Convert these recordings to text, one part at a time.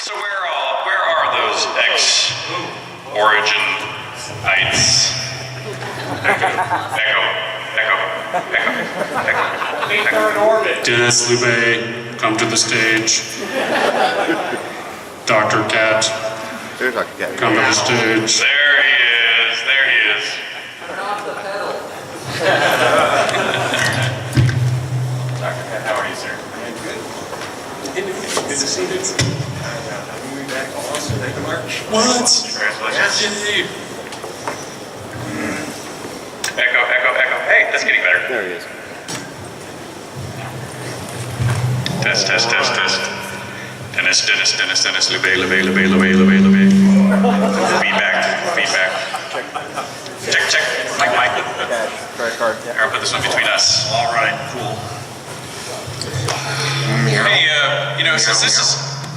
So where are those ex-Originites? Echo. Denis Loubet, come to the stage. Dr.cat, come to the stage. There he is. Turn off the pedal. Dr. Cat, how are you, sir? Good to see you. Moving back also, thank you, Mark. What? Congratulations. Yay. Echo. Hey, that's getting better. There he is. Test. Denis Loubet. Feedback. Check. Mike. Credit card. Here, I'll put this one between us. All right, cool. Hey,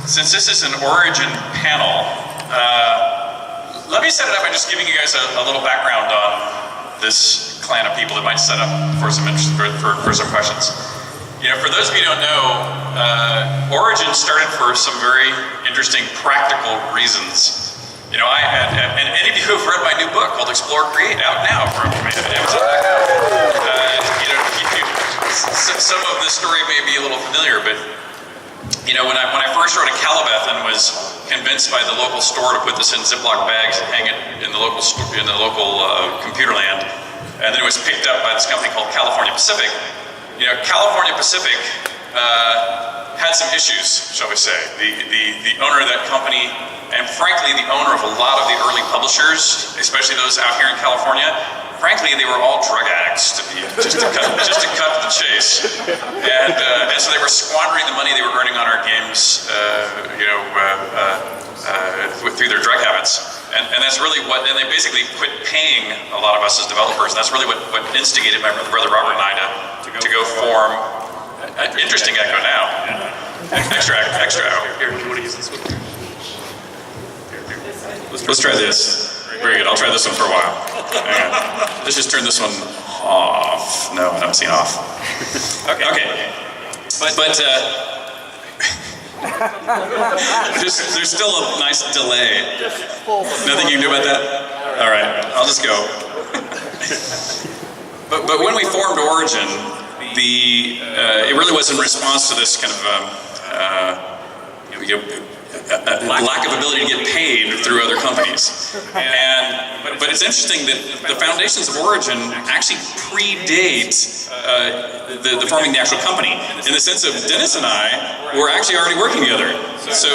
since this is an Origin panel, let me set it up by just giving you guys a little background on this clan of people that might set up for some interest, for some questions. For those of you who don't know, Origin started for some very interesting practical reasons. And any of you who've read my new book called Explore Create, out now from Amazon. Some of this story may be a little familiar, but when I first wrote a Calabeth and was convinced by the local store to put this in Ziploc bags and hang it in the local computer land, and then it was picked up by this company called California Pacific. California Pacific had some issues, shall we say. The owner of that company, and frankly the owner of a lot of the early publishers, especially those out here in California, frankly they were all drug addicts, just to cut to the chase. And so they were squandering the money they were earning on our games, through their drug habits. And that's really and they basically quit paying a lot of us as developers, and that's really what instigated my brother Robert and I to go form interesting Echo now. Extra. Here, you want to use this one? Let's try this. Very good. I'll try this one for a while. Hang on. Let's just turn this one off. No, I don't see off. Okay. But there's still a nice delay. Nothing you can do about that? All right, I'll just go. But when we formed Origin, it really was in response to this kind of lack of ability to get paid through other companies. But it's interesting that the foundations of Origin actually predate the forming the actual company, in the sense of Denis and I were actually already working together. So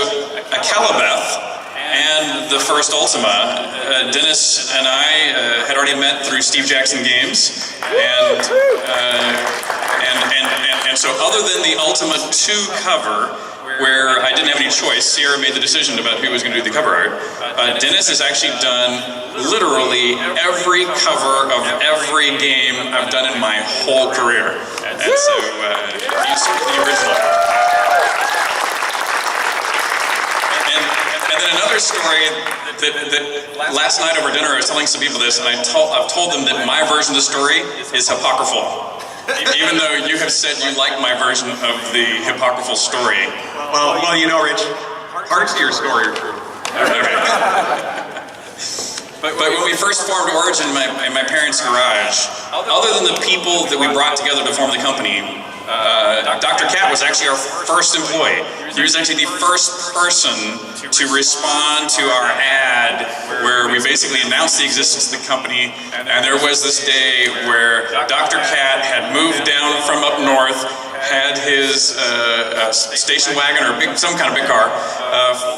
a Calabeth and the first Ultima, Denis and I had already met through Steve Jackson Games, and so other than the Ultima 2 cover, where I didn't have any choice, Sierra made the decision about who was going to do the cover art. Denis has actually done literally every cover of every game I've done in my whole career. And so he's the original. And then another story that last night over dinner I was telling some people this, and I've told them that my version of the story is apocryphal. Even though you have said you like my version of the apocryphal story. Well, Rich, parts of your story are true. But when we first formed Origin in my parents' garage, other than the people that we brought together to form the company, Dr. Cat was actually our first employee. He was actually the first person to respond to our ad where we basically announced the existence of the company, and there was this day where Dr. Cat had moved down from up north, had his station wagon or some kind of big car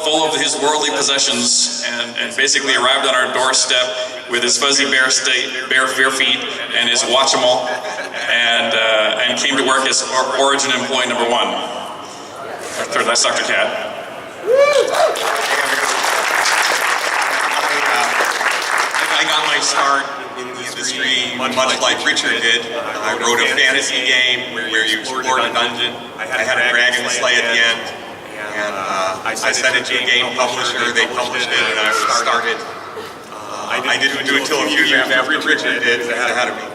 full of his worldly possessions, and basically arrived on our doorstep with his fuzzy bare feet and his Watch'em-all, and came to work as Origin employee number 1. That's Dr. Cat. I got my start in the industry much like Richard did. I wrote a fantasy game where you explored a dungeon. I had a dragon slay at the end, and I sent it to a game publisher. They published it, and I started. I didn't do it until a few years after Richard did, ahead of me.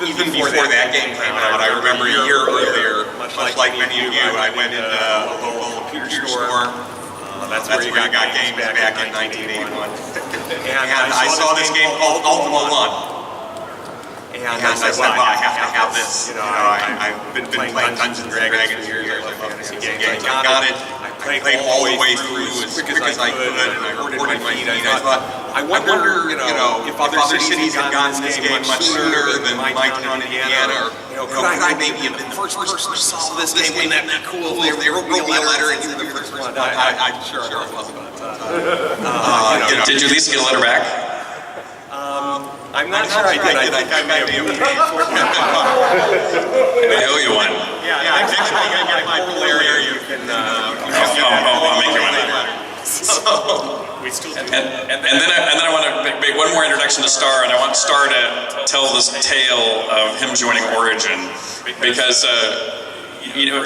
But even before that game came out, I remember a year earlier, much like many of you, I went into a local computer store, That's where you got games back in 1981. And I saw this game called Ultima 1. And I said, well, I have to have this. I've been playing Dungeons and Dragons for years. I love fantasy games. I got it. I played all the way through as quick as I could, and I recorded my feed. I thought, I wonder, if other cities had gotten this game much sooner than my town in Indiana, or could I maybe have been the first person to solve this game? Wouldn't that be cool? They wrote me a letter and you were the first one. I'm sure it wasn't. Did you at least get a letter back? I'm not sure I did. I think I may have paid for it. I owe you one. Yeah, next time I get my full area, you can. I'll make you one. We still do. And then I want to make one more introduction to Starr, and I want Starr to tell this tale of him joining Origin, because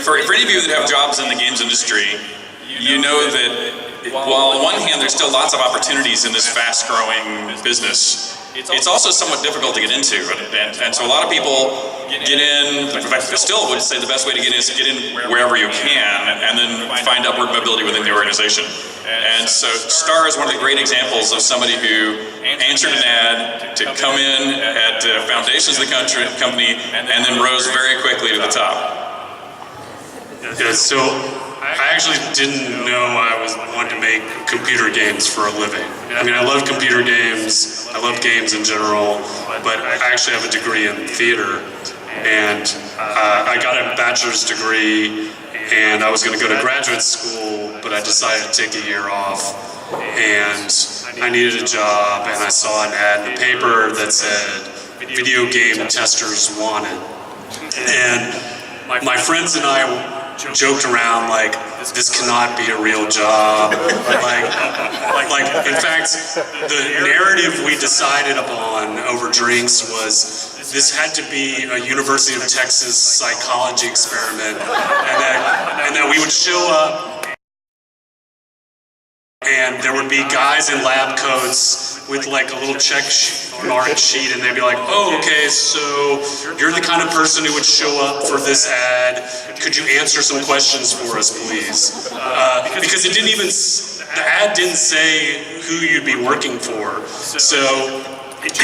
for any of you that have jobs in the games industry, you know that while on one hand there's still lots of opportunities in this fast-growing business, it's also somewhat difficult to get into, and so a lot of people get in. In fact, I still would say the best way to get in is to get in wherever you can, and then find upward mobility within the organization. And so Starr is one of the great examples of somebody who answered an ad to come in at foundations of the company, and then rose very quickly to the top. Yeah, so I actually didn't know I was wanting to make computer games for a living. I mean, I love computer games, I love games in general, but I actually have a degree in theater, and I got a bachelor's degree, and I was going to go to graduate school, but I decided to take a year off, and I needed a job, and I saw an ad in the paper that said, video game testers wanted. And my friends and I joked around like, this cannot be a real job. Like in fact, the narrative we decided upon over drinks was this had to be a University of Texas psychology experiment, and that we would show up and there would be guys in lab coats with like a little check mark sheet, and they'd be like, oh, okay, so you're the kind of person who would show up for this ad. Could you answer some questions for us, please? Because it didn't even, the ad didn't say who you'd be working for. So it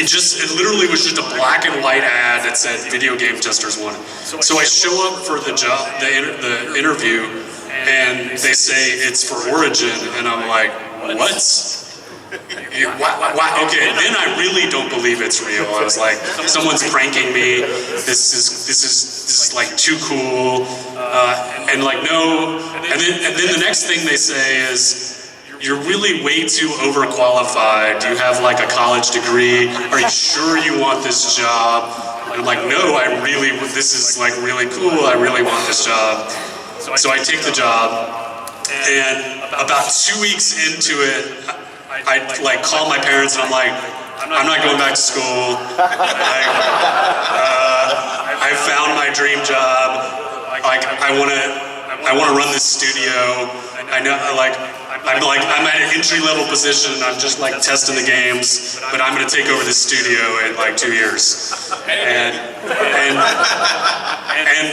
literally was just a black and white ad that said video game testers wanted. So I show up for the job, the interview, and they say it's for Origin, and I'm like, what? Okay, then I really don't believe it's real. I was like, someone's pranking me. This is like too cool. And like no. And then the next thing they say is, you're really way too overqualified. Do you have like a college degree? Are you sure you want this job? And I'm like, no, this is like really cool. I really want this job. So I take the job, and about 2 weeks into it, I like call my parents and I'm like, I'm not going back to school. I found my dream job. Like I want to run this studio. I know I'm at an entry-level position. I'm just like testing the games, but I'm going to take over this studio in like 2 years. And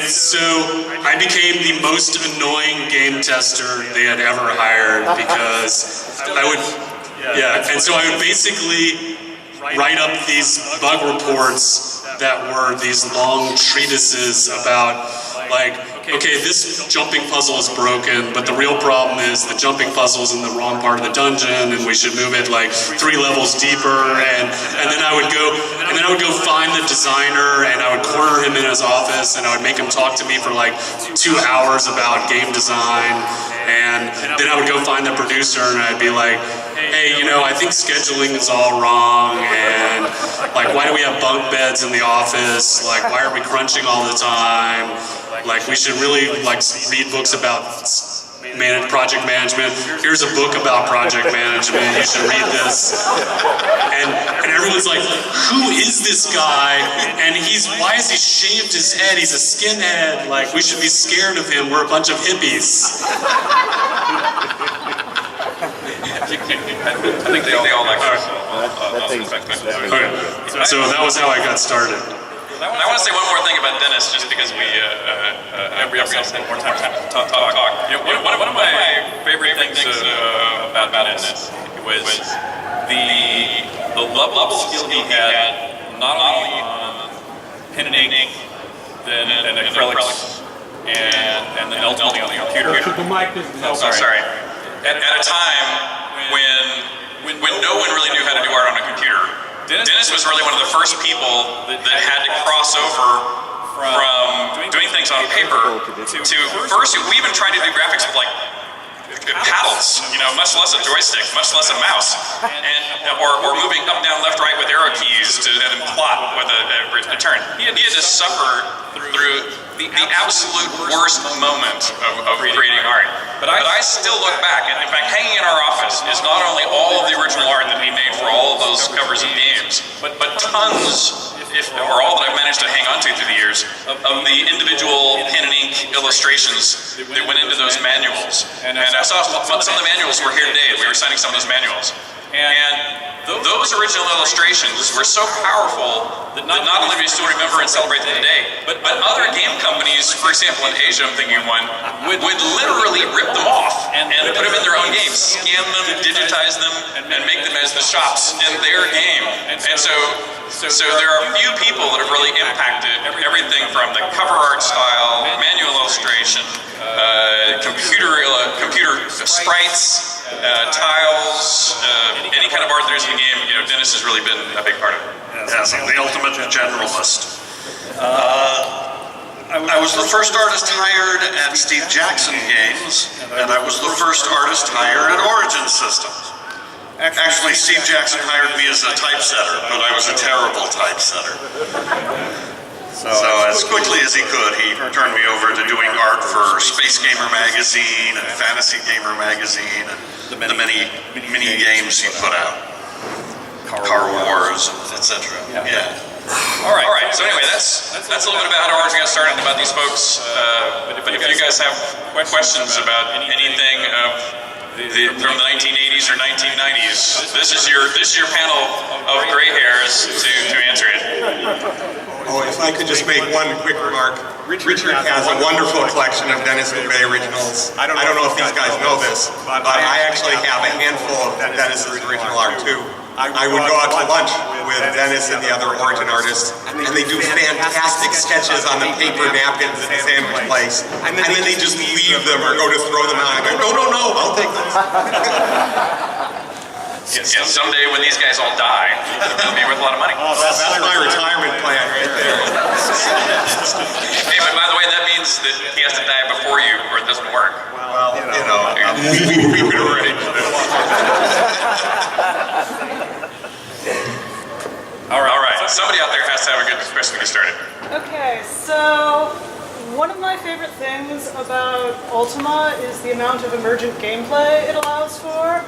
so I became the most annoying game tester they had ever hired, because and so I would basically write up these bug reports that were these long treatises about like, okay, this jumping puzzle is broken, but the real problem is the jumping puzzle is in the wrong part of the dungeon, and we should move it like 3 levels deeper. And then I would go find the designer, and I would corner him in his office, and I would make him talk to me for like 2 hours about game design. And then I would go find the producer, and I'd be like, hey, I think scheduling is all wrong, and like, why do we have bunk beds in the office? Like, why are we crunching all the time? Like, we should really like read books about project management. Here's a book about project management. You should read this. And everyone's like, who is this guy? And why has he shaved his head? He's a skinhead. Like, we should be scared of him. We're a bunch of hippies. I think they all like that. Okay, so that was how I got started. I want to say one more thing about Dennis, just because we have more time to talk. One of my favorite things It was the level of skill he had, not only on pen and ink, then acrylics, and then ultimately on the computer. Sorry. At a time when no one really knew how to do art on a computer, Denis was really one of the first people that had to cross over from doing things on paper to first, we even tried to do graphics with like paddles, much less a joystick, much less a mouse, or moving up, down, left, right with arrow keys and then plot with a turn. He had to suffer through the absolute worst moment of creating art. But I still look back, and in fact, hanging in our office is not only all of the original art that he made for all of those covers of games, but tons, or all that I've managed to hang on to through the years, of the individual pen and ink illustrations that went into those manuals. And I saw some of the manuals were here today, and we were signing some of those manuals. And those original illustrations were so powerful that not only do we still remember and celebrate them today, but other game companies, for example in Asia, I'm thinking of one, would literally rip them off and put them in their own games, scan them, digitize them, and make them as the shops in their game. And so there are few people that have really impacted everything from the cover art style, manual illustration, computer sprites, tiles, any kind of art there's in the game. Denis has really been a big part of it. Yes, the ultimate generalist. I was the first artist hired at Steve Jackson Games, and I was the first artist hired at Origin Systems. Actually, Steve Jackson hired me as a typesetter, but I was a terrible typesetter. So as quickly as he could, he turned me over to doing art for Space Gamer Magazine and Fantasy Gamer Magazine and the many games he put out. Car Wars, etc. Yeah. All right. So anyway, that's a little bit about how Origin got started and about these folks. But if you guys have questions about anything from the 1980s or 1990s, this is your panel of gray hairs to answer it. Oh, if I could just make one quick remark. Richard has a wonderful collection of Denis Loubet originals. I don't know if these guys know this, but I actually have a handful of Denis's original art too. I would go out to lunch with Denis and the other Origin artists, and they do fantastic sketches on the paper napkins at the sandwich place, and then they just leave them or go to throw them out. I go, no, I'll take this. Yeah, someday when these guys all die, it'll be worth a lot of money. Oh, that's my retirement plan right there. Hey, but by the way, that means that he has to die before you, or it doesn't work. Well, we could arrange this. All right. Somebody out there has to have a good question to get started. Okay, so one of my favorite things about Ultima is the amount of emergent gameplay it allows for.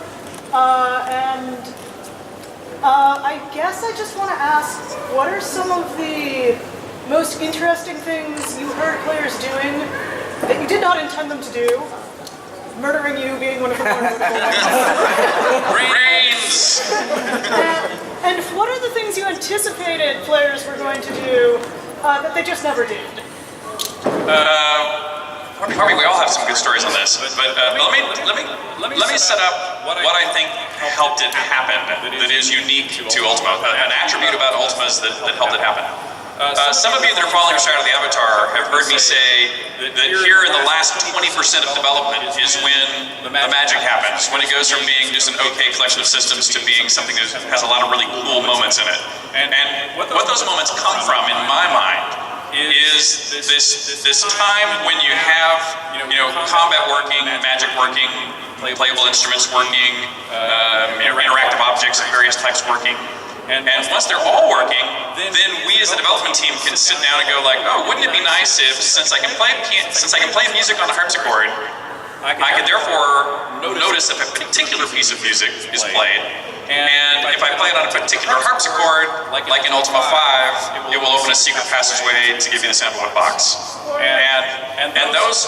I guess I just want to ask, what are some of the most interesting things you heard players doing that you did not intend them to do? Murdering you being one of the more notable ones. Brains! And what are the things you anticipated players were going to do that they just never did? Probably we all have some good stories on this, but let me set up what I think helped it happen that is unique to Ultima, an attribute about Ultima's that helped it happen. Some of you that are following us out of the Avatar have heard me say that here in the last 20% of development is when the magic happens, when it goes from being just an okay collection of systems to being something that has a lot of really cool moments in it. And what those moments come from, in my mind, is this time when you have combat working, magic working, playable instruments working, interactive objects of various types working. And once they're all working, then we as a development team can sit down and go like, oh, wouldn't it be nice if, since I can play music on the harpsichord, I could therefore notice if a particular piece of music is played, and if I play it on a particular harpsichord, like in Ultima 5, it will open a secret passageway to give you the sample of box. And that was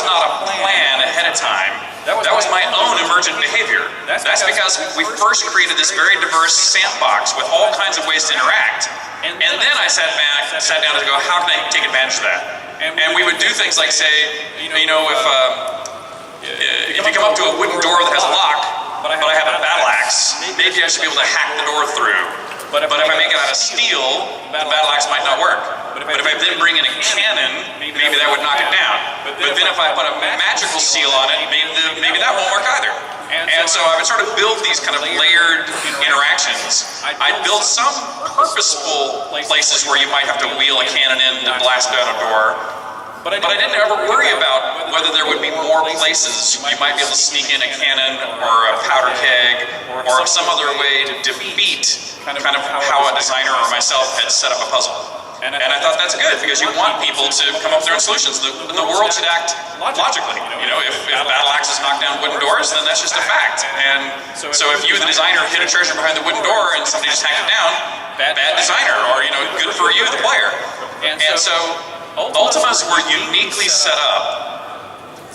not a plan ahead of time. That was my own emergent behavior. That's because we first created this very diverse sandbox with all kinds of ways to interact. And then I sat down to go, how can I take advantage of that? And we would do things like say, if you come come up to a wooden door that has a lock, but I have a battle axe, maybe I should be able to hack the door through. But if I make it out of steel, the battle axe might not work. But if I then bring in a cannon, maybe that would knock it down. But then if I put a magical seal on it, maybe that won't work either. And so I would sort of build these kind of layered interactions. I'd build some purposeful places where you might have to wheel a cannon in to blast down a door. But I didn't ever worry about whether there would be more places you might be able to sneak in a cannon or a powder keg or some other way to defeat kind of how a designer or myself had set up a puzzle. And I thought that's good because you want people to come up with their own solutions. The world should act logically. You know, if battle axes knock down wooden doors, then that's just a fact. And so if you, the designer, hid a treasure behind the wooden door and somebody just hacked it down, bad designer, or good for you, the player. And so Ultimas were uniquely set up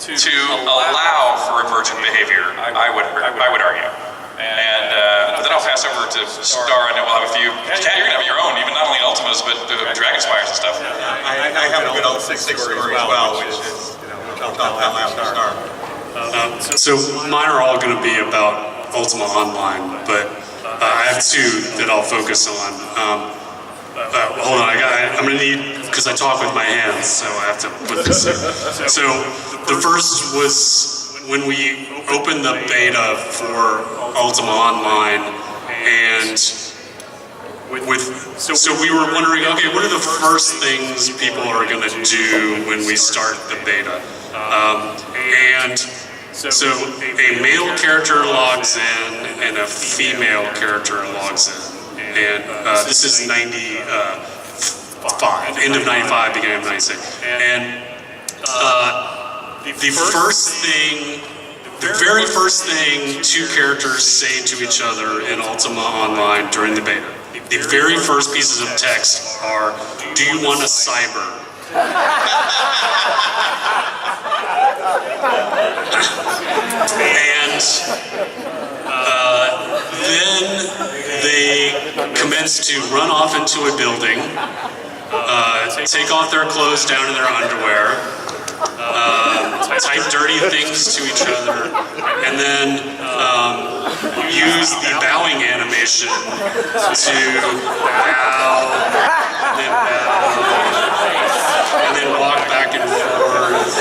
to allow for emergent behavior. I would argue. But then I'll pass over to Starr, and then we'll have a few. Cat, you're gonna have your own, even not only Ultimas, but Dragon Spires and stuff. I have a good Ultima 6 story as well, which is, I'll tell after Starr. So mine are all going to be about Ultima Online, but I have two that I'll focus on. Hold on, I'm going to need, because I talk with my hands, so I have to put this in. So the first was when we opened the beta for Ultima Online, and so we were wondering, okay, what are the first things people are going to do when we start the beta? And so a male character logs in and a female character logs in. And this is 95, end of 95, beginning of 96. And the very first thing two characters say to each other in Ultima Online during the beta, the very first pieces of text are, "Do you want a cyber?" And then they commence to run off into a building, take off their clothes down to their underwear, type dirty things to each other, and then use the bowing animation to bow, and then walk back and forth,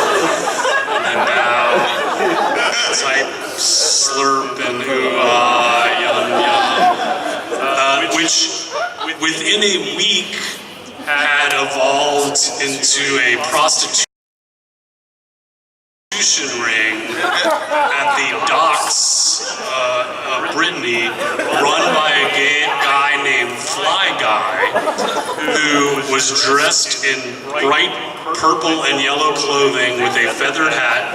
and then bow, type slurp and ooh-ah, yum-yum, which within a week had evolved into a prostitution ring at the docks of Brittany, run by a guy named Fly Guy, who was dressed in bright purple and yellow clothing with a feathered hat,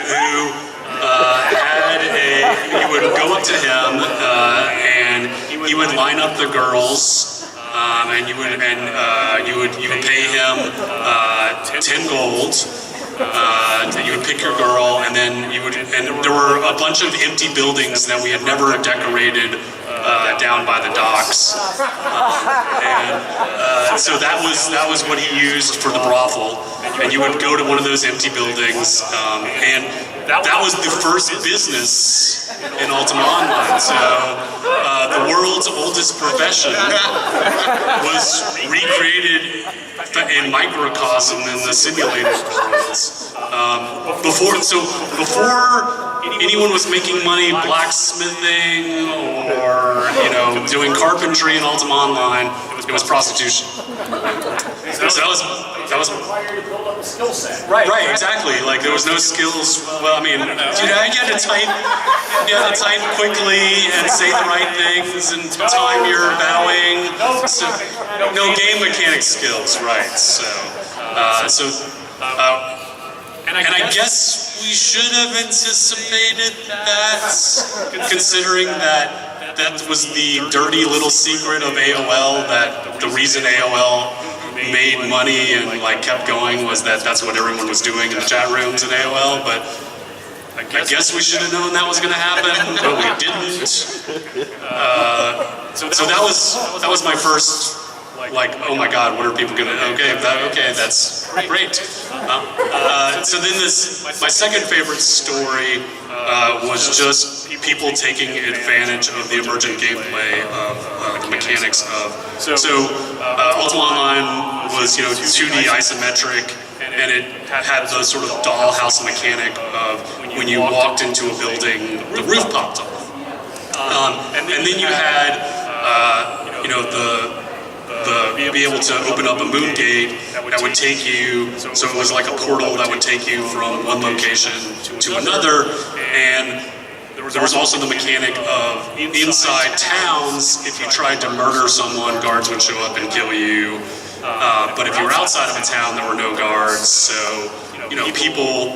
who you would go up to him and he would line up the girls, and you would pay him 10 gold. You would pick your girl, and then and there were a bunch of empty buildings that we had never decorated down by the docks, and so that was what he used for the brothel. And you would go to one of those empty buildings, and that was the first business in Ultima Online. So the world's oldest profession was recreated in microcosm in the simulated worlds. Before anyone was making money blacksmithing or doing carpentry in Ultima Online, it was prostitution. So that was required to build up a skill set. right, exactly. Like there was no skills. Well, I mean, you had to type quickly and say the right things and time your bowing. So, no game mechanic skills, right? And I guess we should have anticipated that, considering that was the dirty little secret of AOL, that the reason AOL made money and kept going was that's what everyone was doing in the chat rooms in AOL. But I guess we should have known that was going to happen, but we didn't. So that was my first like, oh my God, what are people gonna? Okay, that's great. So then my second favorite story was just people taking advantage of the emergent gameplay of the mechanics of. Ultima Online was 2D isometric, and it had the sort of dollhouse mechanic of when you walked into a building, the roof popped off. And then you had, the be able to open up a moon gate that would take you, so it was like a portal that would take you from one location to another, and there was also the mechanic of inside towns, if you tried to murder someone, guards would show up and kill you, but if you were outside of a town, there were no guards, so people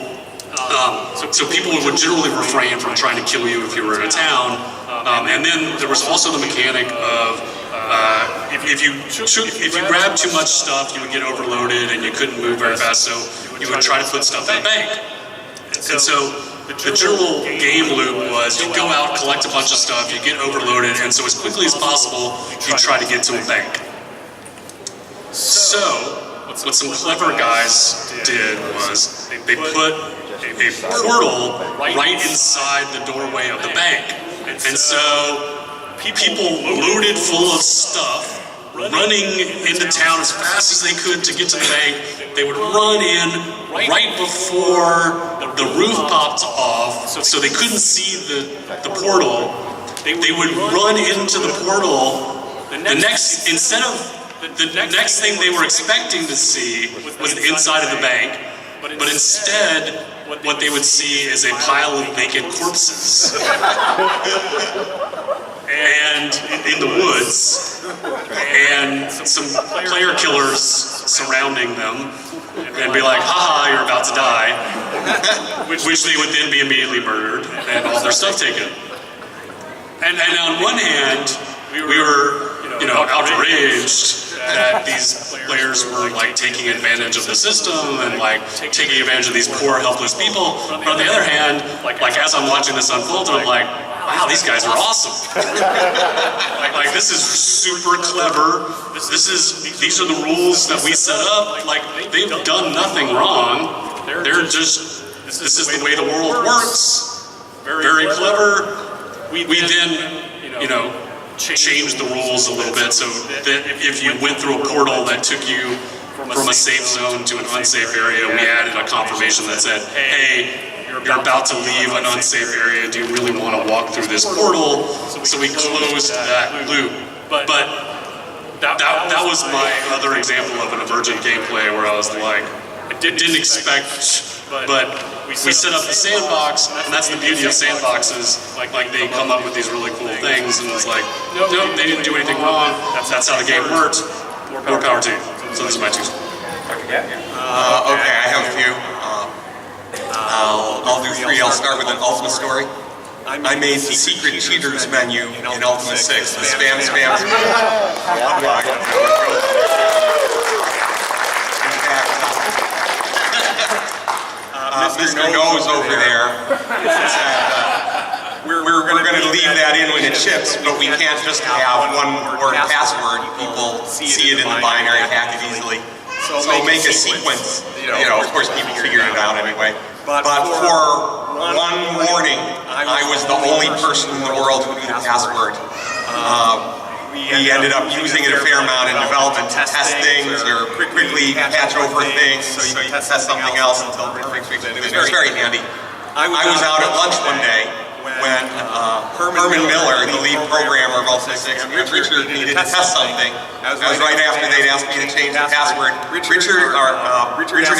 would generally refrain from trying to kill you if you were in a town. And then there was also the mechanic of if you grabbed too much stuff, you would get overloaded and you couldn't move very fast, so you would try to put stuff in the bank. And so the general game loop was you go out, collect a bunch of stuff, you get overloaded, and so as quickly as possible, you try to get to a bank. So what some clever guys did was they put a portal right inside the doorway of the bank. And so people loaded full of stuff, running into town as fast as they could to get to the bank. They would run in right before the roof popped off, so they couldn't see the portal. They would run into the portal. The next thing they were expecting to see was the inside of the bank, but instead, what they would see is a pile of naked corpses. And in the woods, and some player killers surrounding them, and be like, haha, you're about to die, which they would then be immediately murdered, and all their stuff taken. And on one hand, we were outraged that these players were like taking advantage of the system and like taking advantage of these poor, helpless people. But on the other hand, like as I'm watching this unfold, I'm like, wow, these guys are awesome. like this is super clever. These are the rules that we set up. Like they've done nothing wrong. This is the way the world works. Very clever. We then, changed the rules a little bit so that if you went through a portal that took you from a safe zone to an unsafe area, we added a confirmation that said, hey, you're about to leave an unsafe area, do you really want to walk through this portal? So we closed that loop. But that was my other example of an emergent gameplay where I was like, I didn't expect, but we set up the sandbox, and that's the beauty of sandboxes. Like they come up with these really cool things, and it's like, nope, they didn't do anything wrong. That's how the game works. More power to you. So those are my two. Okay, I have a few. I'll do three. I'll start with an Ultima story. I made the secret cheaters menu in Ultima 6. The spam. Mr. Nose over there said we're going to leave that in when it ships, but we can't just have one word password. People see it in the binary packet easily. So make a sequence. Of course, people figured it out anyway. But for one morning, I was the only person in the world who knew the password. We ended up using it a fair amount in development to test things or quickly patch over things so you can test something else until perfect fix it. It was very handy. I was out at lunch one day when Herman Miller, the lead programmer of Ultima 6, and Richard needed to test something. That was right after they'd asked me to change the password. Richard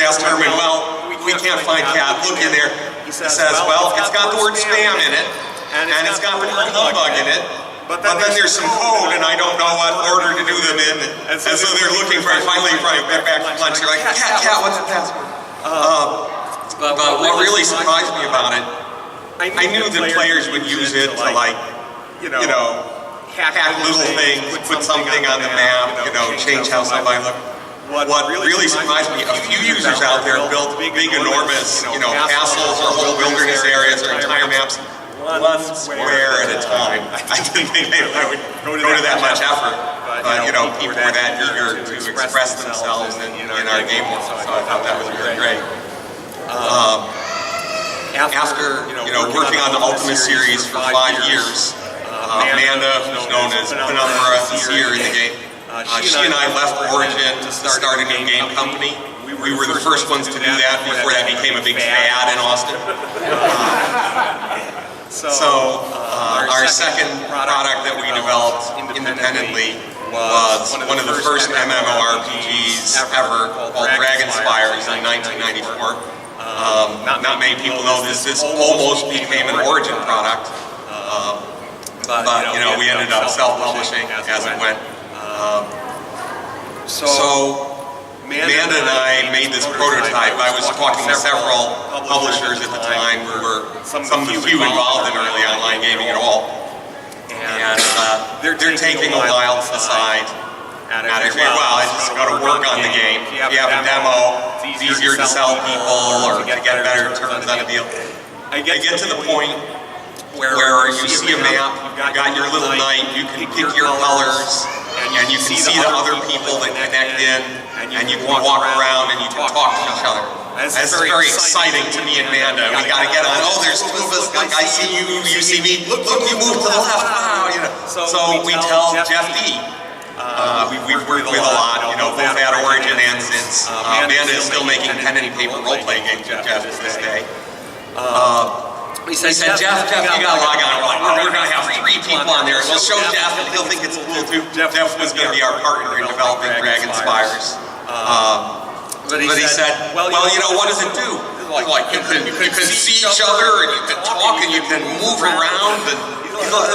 asked Herman, well, we can't find cat. Look in there. He says, well, it's got the word spam in it, and it's got the word humbug in it. But then there's some code, and I don't know what order to do them in. And so they're looking for it. Finally, get back from lunch. They're like, cat, what's the password? But what really surprised me about it, I knew that players would use it to hack little things, put something on the map, change how somebody looked. What really surprised me, a few users out there built big, enormous, castles or whole wilderness areas or entire maps. One square at a time. I didn't think I would go to that much effort. people were that eager to express themselves in our game world. So I thought that was really great. After working on the Ultima series for 5 years, Amanda, who's known as Penumbra, is here in the game. She and I left Origin to start a new game company. We were the first ones to do that before that became a big fad in Austin. So our second product that we developed independently was one of the first MMORPGs ever, called Dragonspires in 1994. Not many people know this. This almost became an Origin product, but we ended up self-publishing as it went. So Amanda and I made this prototype. I was talking to several publishers at the time who were some of the few involved in early online gaming at all. And they're taking a while to decide how to figure, well, I just got to work on the game. If you have a demo, it's easier to sell people or to get better terms on a deal. I get to the point where you see a map, you've got your little knight, you can pick your colors, and you can see the other people that connect in, and you can walk around and you can talk to each other. That's very exciting to me and Amanda. We got to get on. Oh, there's two of us. Like, I see you, you see me. Look, you move to the left. Wow, So we tell Jeff D. We've worked with a lot, both at Origin and since. Amanda is still making pen and paper role-playing games with Jeff to this day. He said, Jeff, you gotta log on. We're gonna have 3 people on there. We'll show Jeff, and he'll think it's cool too. Jeff was gonna be our partner in developing Dragonspires. But he said, well, what does it do? Like, you can see each other, and you can talk, and you can move around, and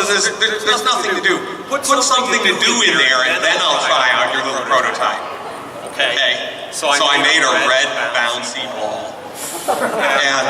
there's nothing to do. Put something to do in there, and then I'll try out your little prototype. Okay? So I made a red bouncy ball. And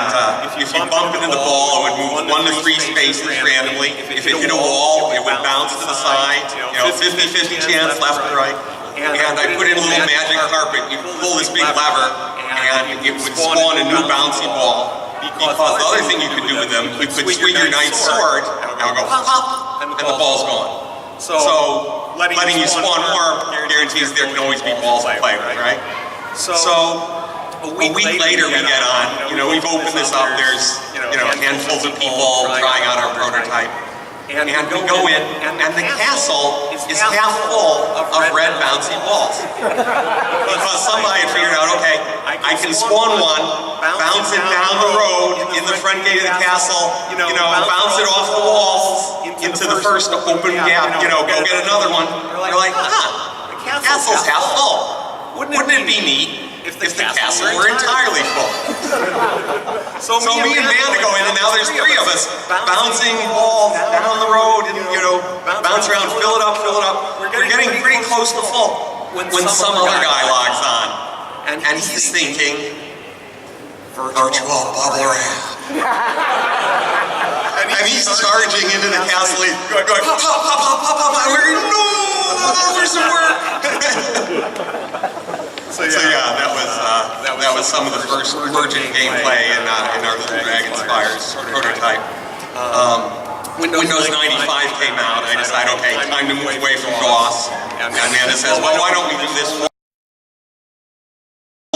if you bump into the ball, it would move 1 to 3 spaces randomly. If it hit a wall, it would bounce to the side. 50-50 chance, left or right. And I put in a little magic carpet. You pull this big lever, and it would spawn a new bouncy ball. Because the other thing you could do with them, you could swing your knight's sword, and it'll go pop, pop, and the ball's gone. So letting you spawn more guarantees there can always be balls to play with, right? So a week later we get on, we've opened this up, there's, handfuls of people trying out our prototype. And we go in, and the castle is half full of red bouncy balls. Because somebody had figured out, okay, I can spawn one, bounce it down the road in the front gate of the castle, bounce it off the walls into the first open gap, go get another one. You're like, the castle's half full. Wouldn't it be neat if the castle were entirely full? So me and Amanda go in, and now there's 3 of us bouncing balls down the road, and bounce around, fill it up. We're getting pretty close to full when some other guy logs on, and he's thinking, virtual bubble wrap. And he's charging into the castle, going pop, pop, pop, pop, pop, pop. We're going, no, there's some work. So yeah, that was some of the first Origin gameplay in our little Dragonspires prototype. Windows 95 came out, and I decided, okay, time to move away from DOS. And Amanda says, well, why don't we do this whole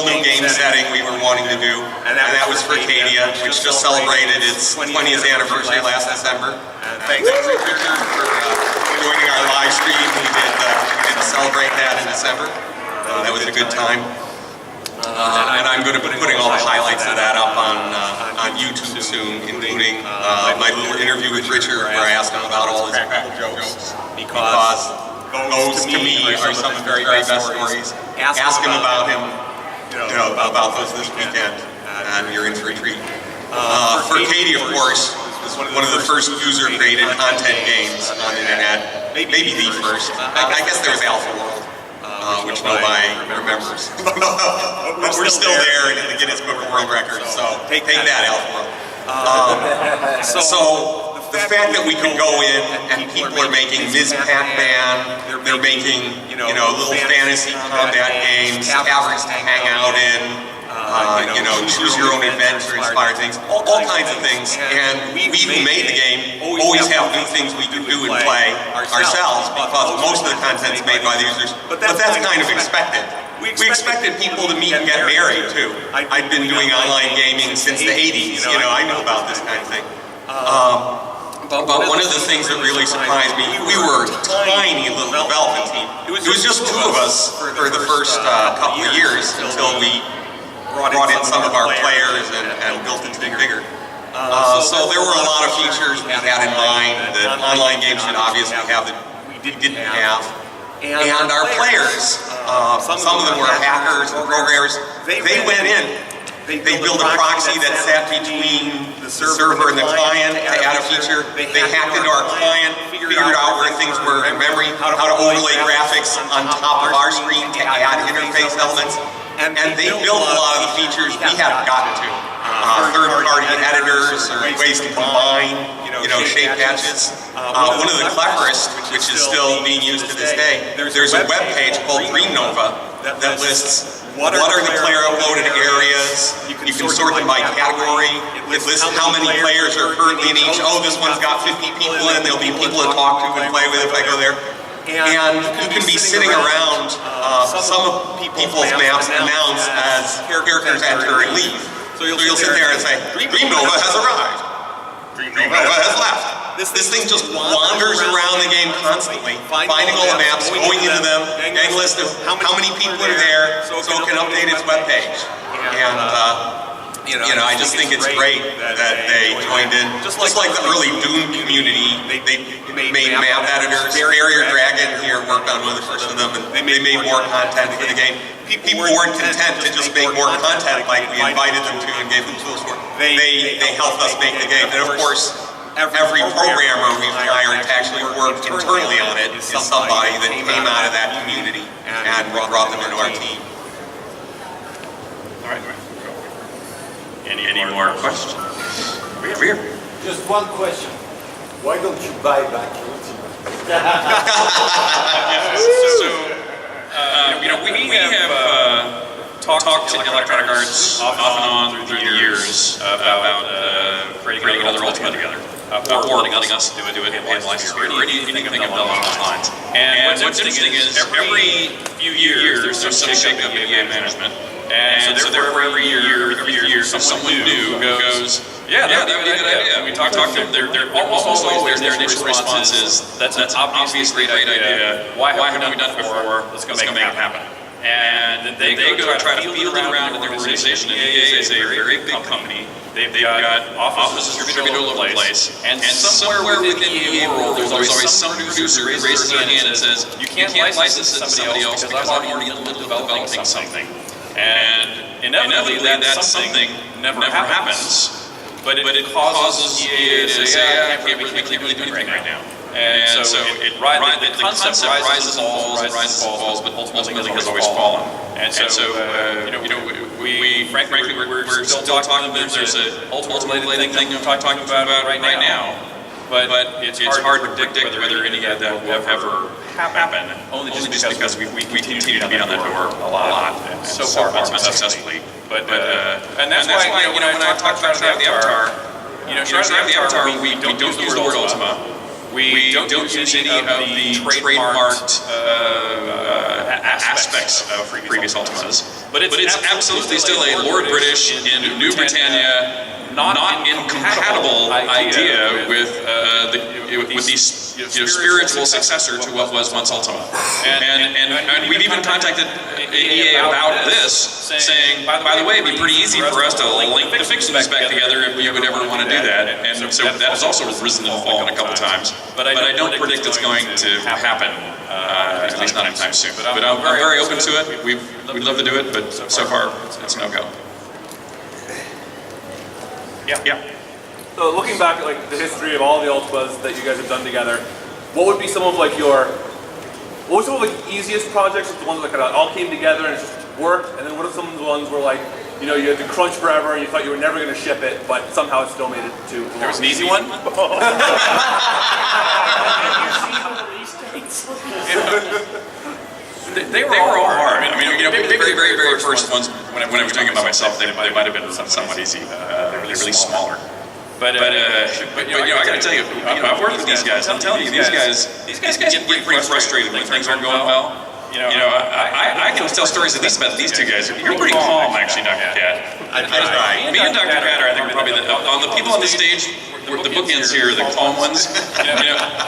new game setting we were wanting to do? And that was for Arcadia, which just celebrated its 20th anniversary last December. And thanks to Richard for joining our live stream. We did celebrate that in December. That was a good time. And I'm going to be putting all the highlights of that up on YouTube soon, including my little interview with Richard where I asked him about all his practical jokes. Because those, to me, are some of the very best stories. Ask him about him, about those this weekend, and you're in for a treat. For Arcadia, of course, was one of the first user-created content games on the internet. Maybe the first. I guess there was Alpha World. Which nobody remembers. But we're still there in the Guinness Book of World Records, so take that, Alpha World. So the fact that we can go in and people are making Ms. Pac-Man, they're making little fantasy combat games, taverns to hang out in, choose your own adventure, inspired things, all kinds of things. And we who made the game always have new things we can do and play ourselves because most of the content's made by the users. But that's kind of expected. We expected people to meet and get married too. I've been doing online gaming since the 80s, I know about this kind of thing. But one of the things that really surprised me, we were a tiny little development team. It was just two of us for the first couple of years until we brought in some of our players and built it to be bigger. So there were a lot of features we had in mind that online games should obviously have that we didn't have. And our players, some of them were hackers and programmers, they went in. They built a proxy that sat between the server and the client to add a feature. They hacked into our client, figured out where things were in memory, how to overlay graphics on top of our screen to add interface elements. And they built a lot of the features we haven't gotten to. Third-party editors or ways to combine, shape patches. One of the cleverest, which is still being used to this day, there's a web page called Dream Nova that lists what are the player uploaded areas. You can sort them by category. It lists how many players are currently in each. Oh, this one's got 50 people in. There'll be people to talk to and play with if I go there. And you can be sitting around some of people's maps announced as characters enter and leave. So you'll sit there and say, Dream Nova has arrived. Dream Nova has left. This thing just wanders around the game constantly, finding all the maps, going into them, getting a list of how many people are there, so it can update its webpage. And I just think it's great that they joined in. Just like the early Doom community, they made map editors. Barrier Dragon here worked on one of the first of them, and they made more content for the game. People weren't content to just make more content like we invited them to and gave them tools for. They helped us make the game. And of course, every programmer we've hired to actually work internally on it is somebody that came out of that community and brought them into our team. All right. Any more questions? Over here. Just one question. Why don't you buy back Ultima? We have talked to Electronic Arts off and on through the years about creating another Ultima together. Or letting us do it in license period, or anything along those lines. And what's interesting is every few years there's some shake-up in EA management. And so therefore every year someone new goes, yeah, that would be a good idea. We talk to them, they're almost always their initial response is, that's obviously a great idea. Why haven't we done it before? Let's go make it happen. And they go try to field it around in their organization. And EA is a very big company. They've got offices distributed all over the place. And somewhere within the EA world, there's always some producer who raises their hand and says, you can't license it to somebody else because I'm already in the middle of developing something. And inevitably, that something never happens. But it causes EA to say, I can't really do anything right now. And so the concept rises and falls, but ultimately has always fallen. And so, frankly, we're still talking about there's an ultimately thing we're talking about right now. But it's hard to predict whether any of that will ever happen, only just because we continue to beat on that door a lot, and so far unsuccessfully. And that's why when I talk about Shroud of the Avatar, Shroud of the Avatar, we don't use the word Ultima. We don't use any of the trademarked aspects of previous Ultimas, but it's absolutely still a Lord British in New Britannia, not incompatible idea with the spiritual successor to what was once Ultima. And we've even contacted EA about this, saying, by the way, it'd be pretty easy for us to link the fixes back together if we would ever want to do that. And so that has also risen and fallen a couple times. But I don't predict it's going to happen, at least not anytime soon. But I'm very open to it. We'd love to do it, but so far it's no go. Yeah. So looking back at the history of all the Ultimas that you guys have done together, what would be some of the easiest projects, the ones that kind of all came together and it just worked? And then what are some of the ones where you had to crunch forever and you thought you were never going to ship it, but somehow it still made it to launch? There was an easy one? they were all hard. I mean, maybe the very first ones, when I was doing it by myself, they might have been somewhat easy. They're really smaller. But I gotta tell you, I've worked with these guys. I'm telling you, these guys get pretty frustrated when things aren't going well. I can tell stories at least about these two guys. You're pretty calm, actually, Dr. Cat. I try. Me and Dr. Cat are, I think, probably on the people on the stage. The bookends here are the calm ones.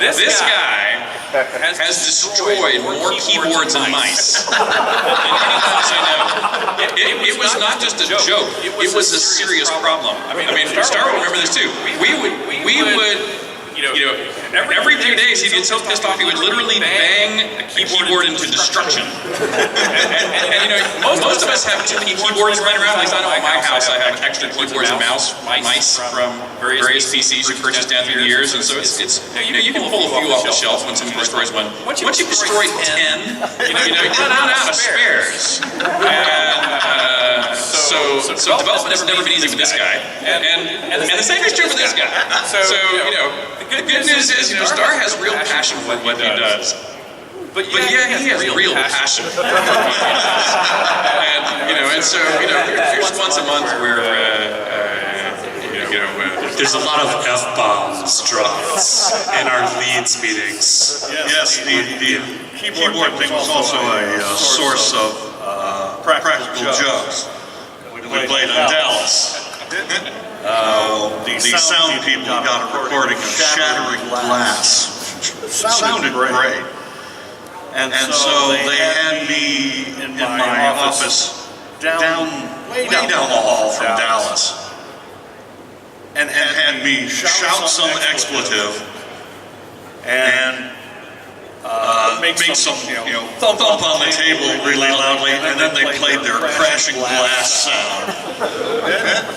This guy has destroyed more keyboards and mice than anyone else I know. It was not just a joke. It was a serious problem. I mean, Starr will remember this too. We would, every few days he'd get so pissed off he would literally bang a keyboard into destruction. And most of us have too many keyboards running around. At least I know at my house I have extra keyboards and mice from various PCs you purchased down through the years, and so it's you can pull a few off the shelf when someone destroys one. Once you've destroyed 10, you run out of spares. And so development has never been easy with this guy, and the same is true for this guy. So the good news is, Starr has real passion for what he does. But yeah, he has real passion for what he does. And so, there's once a month where, There's a lot of F-bombs dropped in our leads meetings. Yes, the keyboard thing was also a source of practical jokes. We played in Dallas. The sound people got a recording of shattering glass. Sounded great. And so they had me in my office way down the hall from Dallas. And had me shout some expletive and make some, thump on the table really loudly, and then they played their crashing glass sound.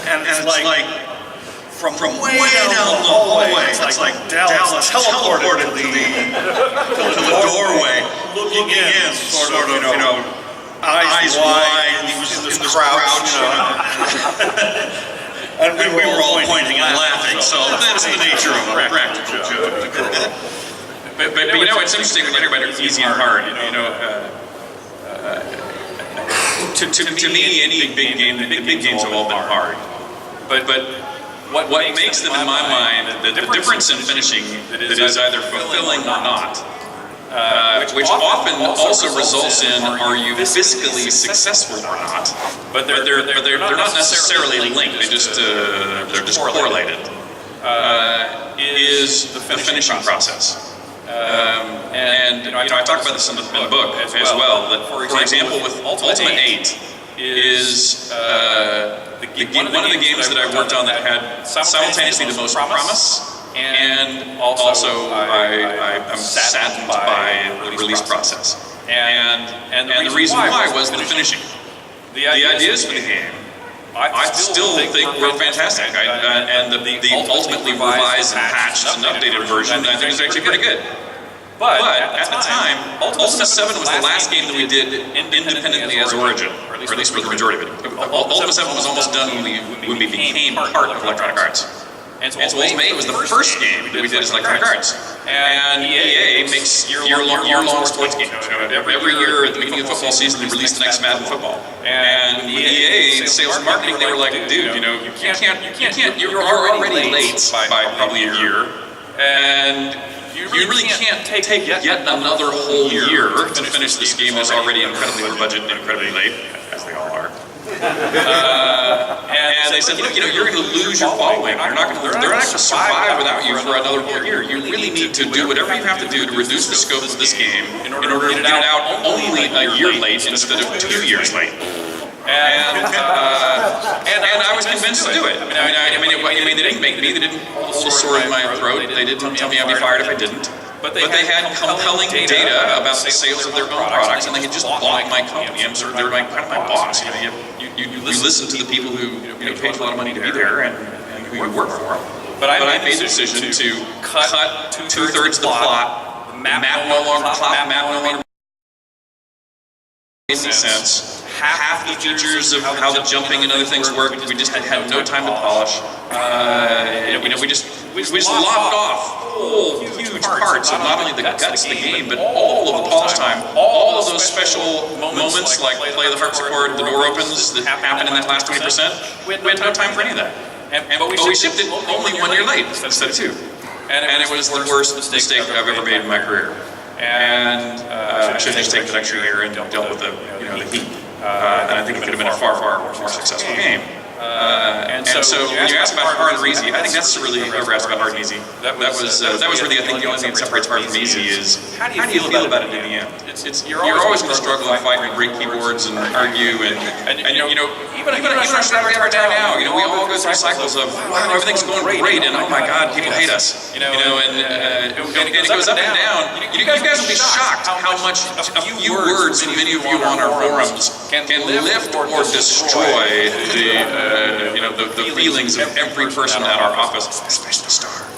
And it's like from way down the hallway, it's like Dallas teleported to the doorway, looking in, sort of, eyes wide, he was in the crouch. And we were all pointing and laughing, so that's the nature of a practical joke. But it's interesting when you hear about easy and hard. To me, any big game, the big games have all been hard. But what makes them, in my mind, the difference in finishing that is either fulfilling or not, which often also results in are you fiscally successful or not, but they're not necessarily linked. They're just correlated. Is the finishing process. And I talk about this in the book as well. That, for example, with Ultima 8 is one of the games that I worked on that had simultaneously the most promise. And also, I'm saddened by the release process. And the reason why was the finishing. The ideas for the game, I still think were fantastic. And the ultimately revised and patched and updated version, I think is actually pretty good. But at the time, Ultima 7 was the last game that we did independently as Origin, or at least for the majority of it. Ultima 7 was almost done when we became part of Electronic Arts. And so Ultima 8 was the first game that we did as Electronic Arts. And EA makes year-long sports games. Every year at the beginning of the football season, they release the next Madden football. And with EA, sales and marketing, they were like, dude, you're already late by probably a year. And you really can't take yet another whole year to finish this game that's already incredibly over budget and incredibly late, as they all are. And they said, look, you're going to lose your following. They're not going to survive without you for another whole year. You really need to do whatever you have to do to reduce the scope of this game in order to get it out only a year late instead of 2 years late. And I was convinced to do it. They didn't make me. They didn't hold a sword in my throat. They didn't tell me I'd be fired if I didn't. But they had compelling data about the sales of their own products, and they had just bought my company. They were kind of my boss. You listen to the people who paid a lot of money to be there and who you work for. But I made the decision to cut 2/3 the plot. The map no longer made any sense. Half the features of how the jumping and other things worked, we just had no time to polish. we just lopped off whole huge parts of not only the guts of the game, but all of the pause time, all of those special moments like play the harpsichord, the door opens that happen in that last 20%. We had no time for any of that. But we shipped it only 1 year late instead of 2. And it was the worst mistake I've ever made in my career. And I should have just taken an extra year and dealt with the heat. And I think it could have been a far more successful game. And so when you ask about hard or easy, I think that's really whoever asked about hard and easy. That was really, I think, the only thing that separates hard from easy is how do you feel about it in the end? You're always going to struggle and fight and break keyboards and argue and even on Starr Long now, we all go through cycles of wow, everything's going great and oh my God, people hate us. And it goes up and down. You guys will be shocked how much a few words from many of you on our forums can lift or destroy the feelings of every person at our office, especially Starr.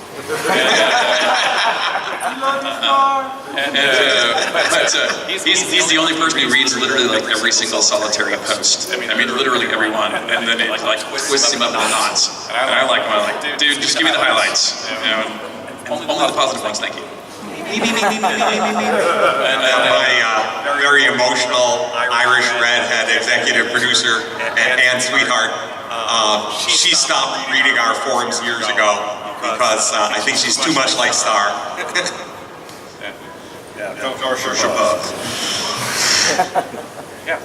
He's the only person who reads literally like every single solitary post. I mean literally every one, and then it like twists him up in knots. And I like dude, just give me the highlights. Only the positive ones, thank you. And my very emotional Irish redhead executive producer and sweetheart, she stopped reading our forums years ago because I think she's too much like Starr. Or Yeah.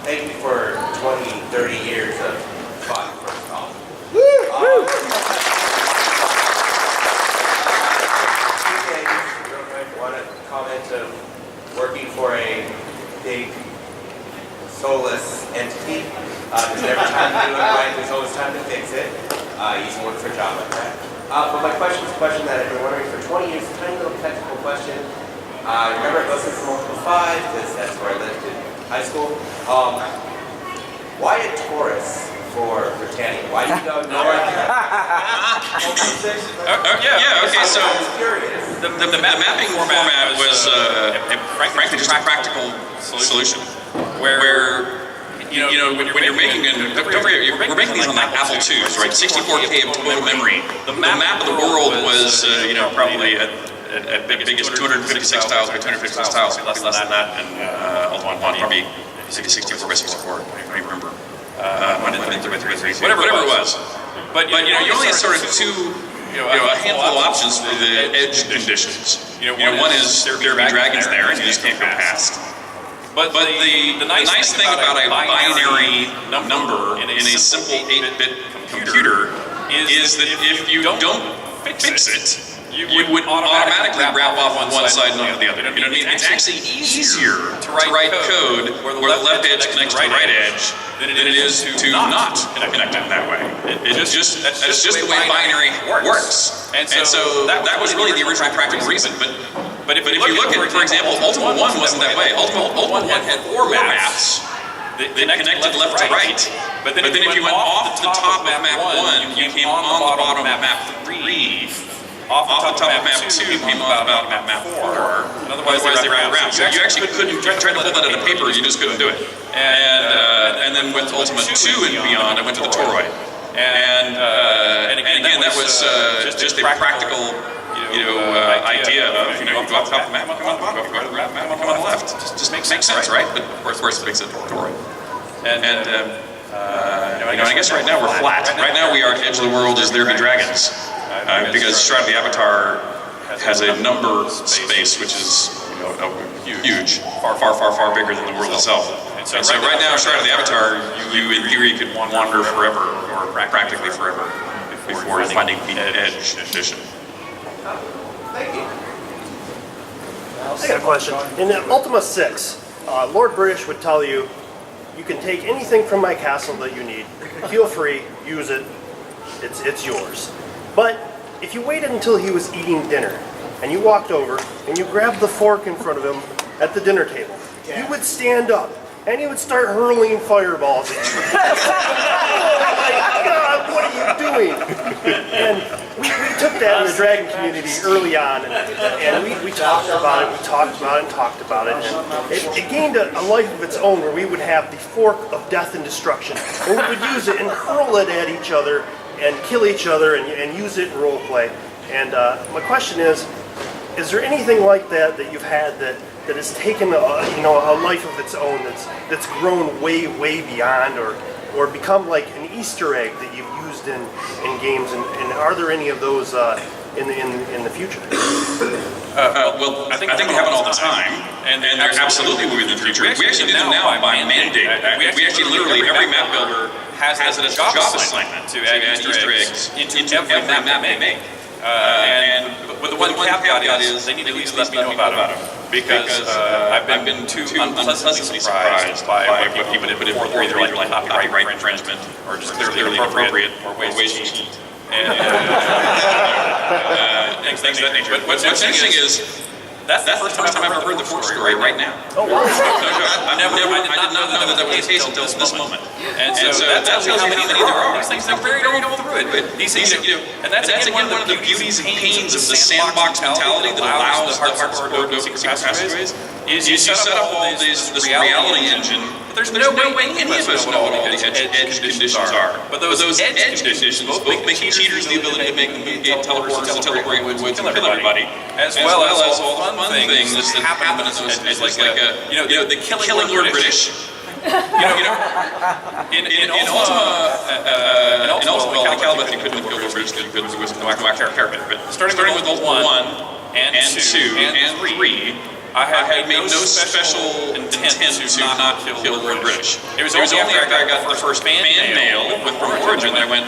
Thank you for 20, 30 years of fun, first off. I want to comment of working for a big soulless entity. Because every time you do it right, there's always time to fix it. Using one for a job like that. But my question is a question that I've been wondering for 20 years, a tiny little technical question. Remember I listened to Multiple 5, because that's where I lived in high school. Why a Taurus for Britannia? Why did you go north? Okay, so the mapping format was frankly just a practical solution where when you're making don't forget we're making these on like Apple IIs, right? 64K of total memory. The map of the world was probably at biggest 256 tiles by 256 tiles, less than that, and Ultima probably 64 by 64. I don't even remember. Whatever it was. But you only had sort of a handful of options for the edge conditions. One is there be dragons there and you just can't go past. But the nice thing about a binary number in a simple 8-bit computer is that if you don't fix it, you would automatically wrap off on one side and not the other. You know what I mean? It's actually easier to write code where the left edge connects to the right edge than it is to not connect it that way. That's just the way binary works. And so that was really the original practical reason. But if you look at, for example, Ultima 1 wasn't that way. Ultima 1 had 4 maps that connected left to right. But then if you went off the top of map 1, you came on the bottom of map 3. Off the top of map 2 came on about map 4. Otherwise they ran around. So you actually couldn't try to pull that out of paper, you just couldn't do it. And then with Ultima 2 and beyond, I went to the toroid. And again, that was just a practical idea of, you go off the top of the map, come on the bottom, you go to the map, come on the left. Just makes sense, right? But of course it makes it toroid. And I guess right now we're flat. Right now we are at the edge of the world as there be dragons. Because Stride of the Avatar has a number space which is huge, far bigger than the world itself. And so right now, Stride of the Avatar, you in theory could wander forever, or practically forever, before finding the edge edition. Thank you. I got a question. In Ultima 6, Lord British would tell you, you can take anything from my castle that you need. Feel free, use it. It's yours. But if you waited until he was eating dinner and you walked over and you grabbed the fork in front of him at the dinner table, you would stand up and he would start hurling fireballs at you. Oh my God, what are you doing? And we took that in the dragon community early on, and we talked about it, and it gained a life of its own where we would have the fork of death and destruction, and we would use it and hurl it at each other. and kill each other and use it in role play. And my question is there anything like that that you've had that has taken a life of its own that's grown way beyond or become like an Easter egg that you've used in games, and are there any of those in the future? Well, I think they happen all the time, and there absolutely will be in the future. We actually do them now by mandate. We actually literally, every map builder has it as a job assignment to add Easter eggs into every map they make. But the one caveat is they need to at least let me know about them, because I've been too unpleasantly surprised by what people did before either like copyright infringement or just clearly inappropriate or ways to cheat. Things of that nature. But what's interesting is that's the first time I've ever heard the Fork story right now. Oh, wow. I did not know that was the case until this moment. And so that tells you how many there are. These things are very going through it. These things, and that's again one of the beauties and pains of the sandbox mentality that allows the hardcore to go passageways. Is you set up all this reality engine, but there's no way any of us know what all the edge conditions are. But those edge conditions both make cheaters the ability to make the moon-gate teleporters and teleport woods and kill everybody, as well as all the fun things that happen in those edges, like the killing Lord British. In Ultima, the Calibeth you couldn't kill Lord British because it was no parapet. But starting with Ultima 1 and 2 and 3. I had made no special intent to not kill Lord British. It was only after I got the first fan mail from Origin that I went,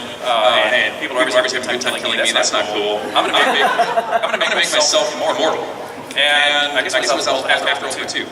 hey, people are always having a good time killing me, that's not cool. I'm gonna make myself more immortal. And I guess it was after Ultima 2.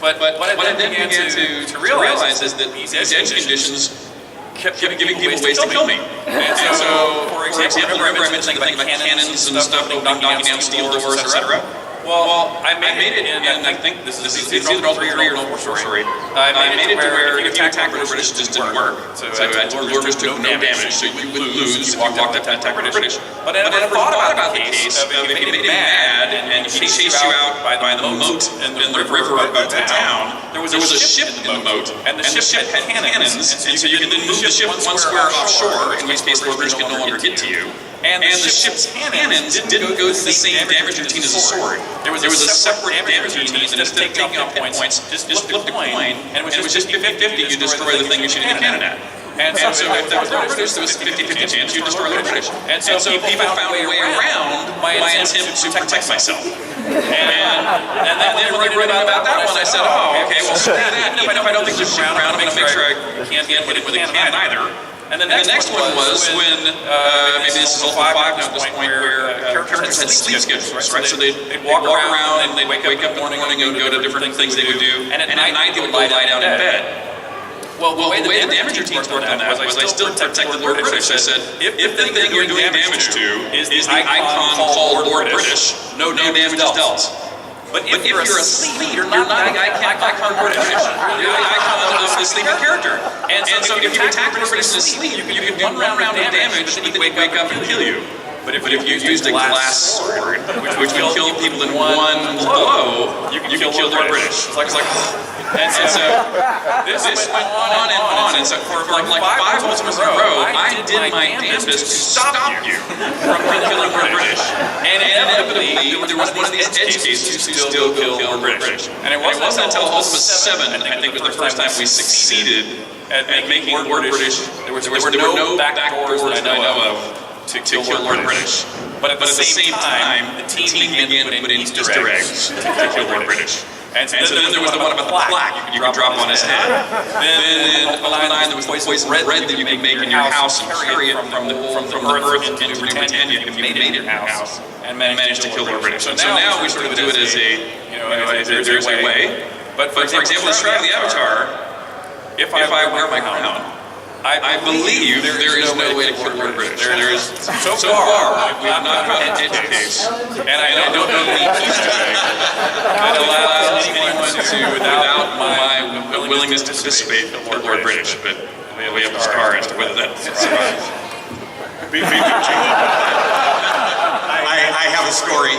But what I then began to realize is that these edge conditions kept giving people ways to kill me. And so, for example, remember I mentioned things like cannons and stuff, knocking down steel doors, etc. Well, I made it in, and I think this is either all 3 or no story. I made it to where if you attack the British, it just didn't work. So Lord British took no damage, so you would lose if you walked up and attacked the British. But I never thought about the case of if he made him mad and he chased you out by the moat in the river above the town, there was a ship in the moat, and the ship had cannons, and so you could then move the ship 1 square offshore, in which case Lord British could no longer get to you. And the ship's cannons didn't go through the same damage routine as a sword. There was a separate damage routine, and instead of taking out hit points, just flip the coin, and it was just 50-50, you destroy the thing you're shooting a cannon at. And so if that was Lord British, there was a 50-50 chance you'd destroy Lord British. And so people found a way around my attempt to protect myself. And then when I read about that one, I said, oh, okay, well, screw that. Even if I don't think there's around, I'm going to make sure I can't get it with a cannon either. And the next one was when, maybe this is Ultima 5 now at this point, where characters had sleep schedules, right? So they'd walk around and they'd wake up in the morning and go to different things they would do, and at night they would lie down in bed. Well, the way the damage routines worked on that was I still protected Lord British. I said, if the thing you're doing damage to is the icon called Lord British, no damage is dealt. But if you're asleep, you're not the icon British. You're the icon of the sleeping character. And so if you attack the British asleep, you can do 1 round of damage, but then he'd wake up and kill you. But if you used a glass sword, which would kill people in 1 blow, you can kill Lord British. It's like and so this went on and on. And so for like 5 Ultimas in a row, I did my damnedest to stop you from killing Lord British. And inevitably, there was one of these edge cases to still kill Lord British. And it wasn't until Ultima 7, I think, was the first time we succeeded at making Lord British. There were no back doors that I know of to kill Lord British. But at the same time, the team began to put in Easter eggs to kill Lord British. And so then there was the one about the plaque you could drop on his head. Then in Ultima 9 there was the poison red that you could make in your house and carry it from the earth into Britannia if you made it in your house and managed to kill Lord British. So now we sort of do it as there's a way. But for example, the Shroud of the Avatar, if I wear my crown, I believe there is no way to kill Lord British. There is so far we have not found an edge case, and I don't know the Easter egg that allows anyone to, without my willingness to participate, kill Lord British. But we have a Starr as to whether that survives. I have a story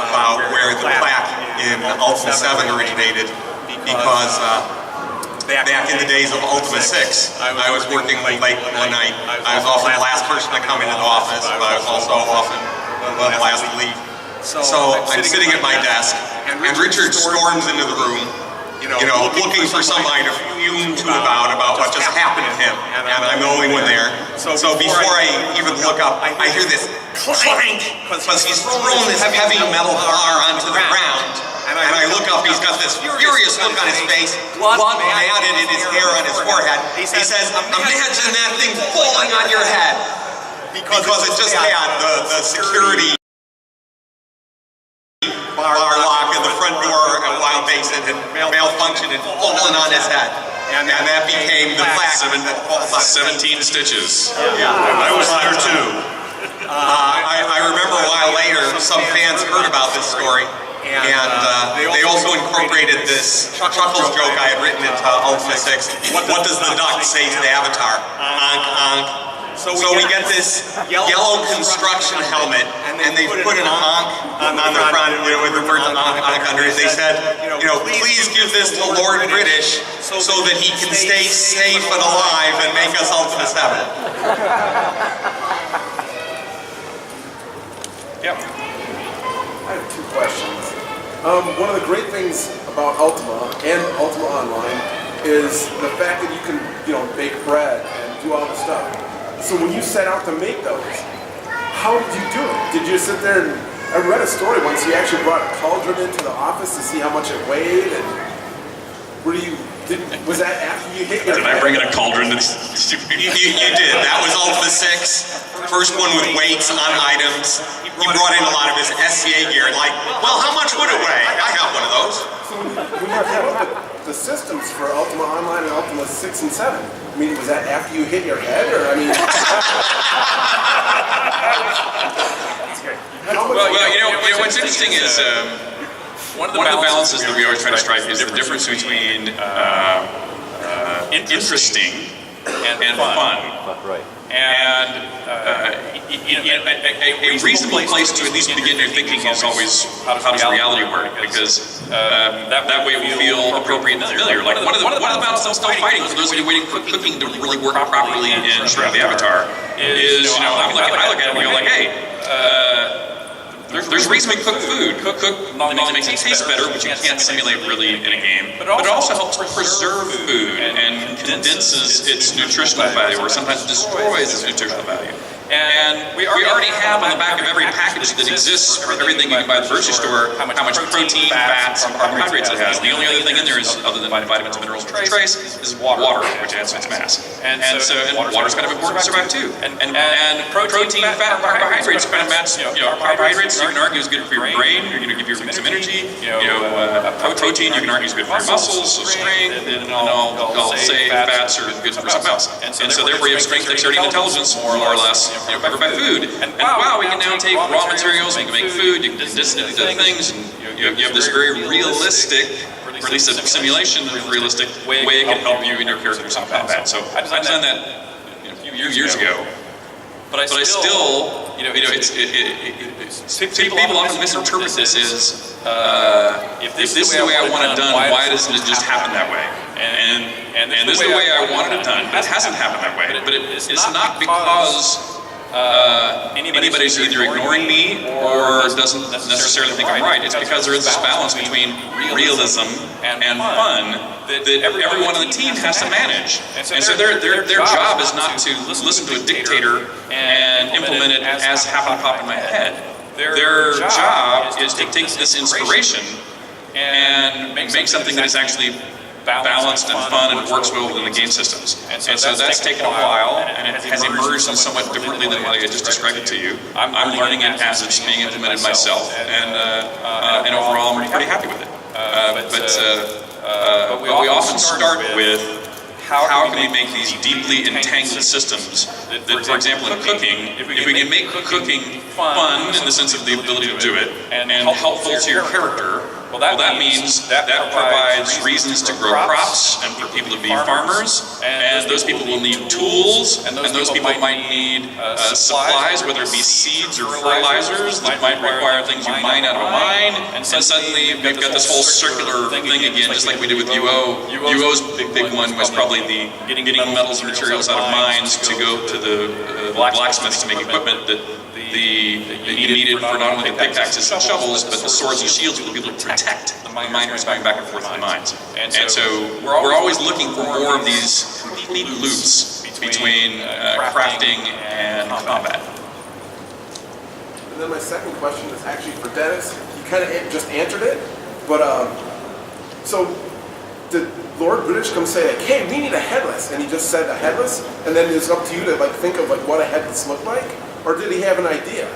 about where the plaque in Ultima 7 originated, because back in the days of Ultima 6. I was working late one night. I was often the last person to come into the office, but I was also often one of the last to leave. So I'm sitting at my desk, and Richard storms into the room, looking for somebody to fume to about what just happened to him, and I'm the only one there. So before I even look up, I hear this clank, because he's thrown this heavy metal bar onto the ground, and I look up, he's got this furious look on his face, blood matted in his hair on his forehead. He says, imagine that thing falling on your head, because it just had the security bar lock in the front door while Basin had malfunctioned and fallen on his head. And that became the plaque. 17 stitches. Yeah, I was there too. I remember a while later, some fans heard about this story, and they also incorporated this Chuckles joke I had written into Ultima 6. What does the duck say to the Avatar? Onk, onk. So we get this yellow construction helmet, and they put an onk on the front with the words onk under it. They said, please give this to Lord British so that he can stay safe and alive and make us Ultima 7. Yep. I have two questions. One of the great things about Ultima and Ultima Online is the fact that you can, bake bread and do all this stuff. So when you set out to make those, how did you do it? Did you sit there and, I read a story once, you actually brought a cauldron into the office to see how much it weighed, and was that after you hit your Did I bring in a cauldron? You did. That was Ultima 6. First one with weights on items. He brought in a lot of his SCA gear, like, well, how much would it weigh? I have one of those. So when you came up with the systems for Ultima Online and Ultima 6 and 7, I mean, was that after you hit your head, or, I mean... Well, what's interesting is one of the balances that we always try to strike is the difference between interesting and fun. Right. And a reasonable place to at least begin your thinking is always how does reality work, because that way we feel appropriate and familiar. Like one of the battles I'm still fighting, for those of you waiting for cooking to really work properly in Shroud of the Avatar, is I look at it and go like, hey. There's a reason we cook food. Cook not only makes it taste better, which you can't simulate really in a game, but it also helps preserve food and condenses its nutritional value, or sometimes destroys its nutritional value. And we already have on the back of every package that exists for everything you can buy at the grocery store how much protein, fats, and carbohydrates it has. The only other thing in there is, other than vitamins and minerals and trace, is water, which adds to its mass. And water's kind of important to survive too. And protein, fat, and carbohydrates kind of match. Carbohydrates you can argue is good for your brain. You're going to give you some energy. Protein you can argue is good for your muscles, so strength. And I'll say fats are good for something else. And so therefore you have strength, dexterity, and intelligence more or less. Covered by food, and wow, we can now take raw materials, we can make food, you can condense it into things, and you have this very realistic, or at least a simulation of a realistic way it can help you in your characters in combat. So I designed that a few years ago, but I still, people often misinterpret this as if this is the way I want it done, why doesn't it just happen that way? And this is the way I wanted it done, but it hasn't happened that way. But it's not because anybody's either ignoring me or doesn't necessarily think I'm right. It's because there is this balance between realism and fun that everyone on the team has to manage. And so their job is not to listen to a dictator and implement it as happen to pop in my head. Their job is to take this inspiration and make something that is actually balanced and fun and works well within the game systems. And so that's taken a while, and it has emerged somewhat differently than what I just described it to you. I'm learning it as it's being implemented myself, and overall I'm pretty happy with it. But we often start with how can we make these deeply entangled systems that, for example, in cooking, if we can make cooking fun in the sense of the ability to do it, and helpful to your character, Well, that means that provides reasons to grow crops and for people to be farmers, and those people will need tools, and those people might need supplies, whether it be seeds or fertilizers that might require things you mine out of a mine, and suddenly we've got this whole circular thing again, just like we did with UO. UO's big one was probably the getting metals and materials out of mines to go to the blacksmiths to make equipment that you needed for not only the pickaxes and shovels, but the swords and shields for people to protect the miners going back and forth in the mines. And so we're always looking for more of these complete loops between crafting and combat. And then my second question is actually for Dennis. He kind of just answered it, but so did Lord British come say like, hey, we need a headless, and he just said a headless, and then it's up to you to like think of like what a headless looked like, or did he have an idea?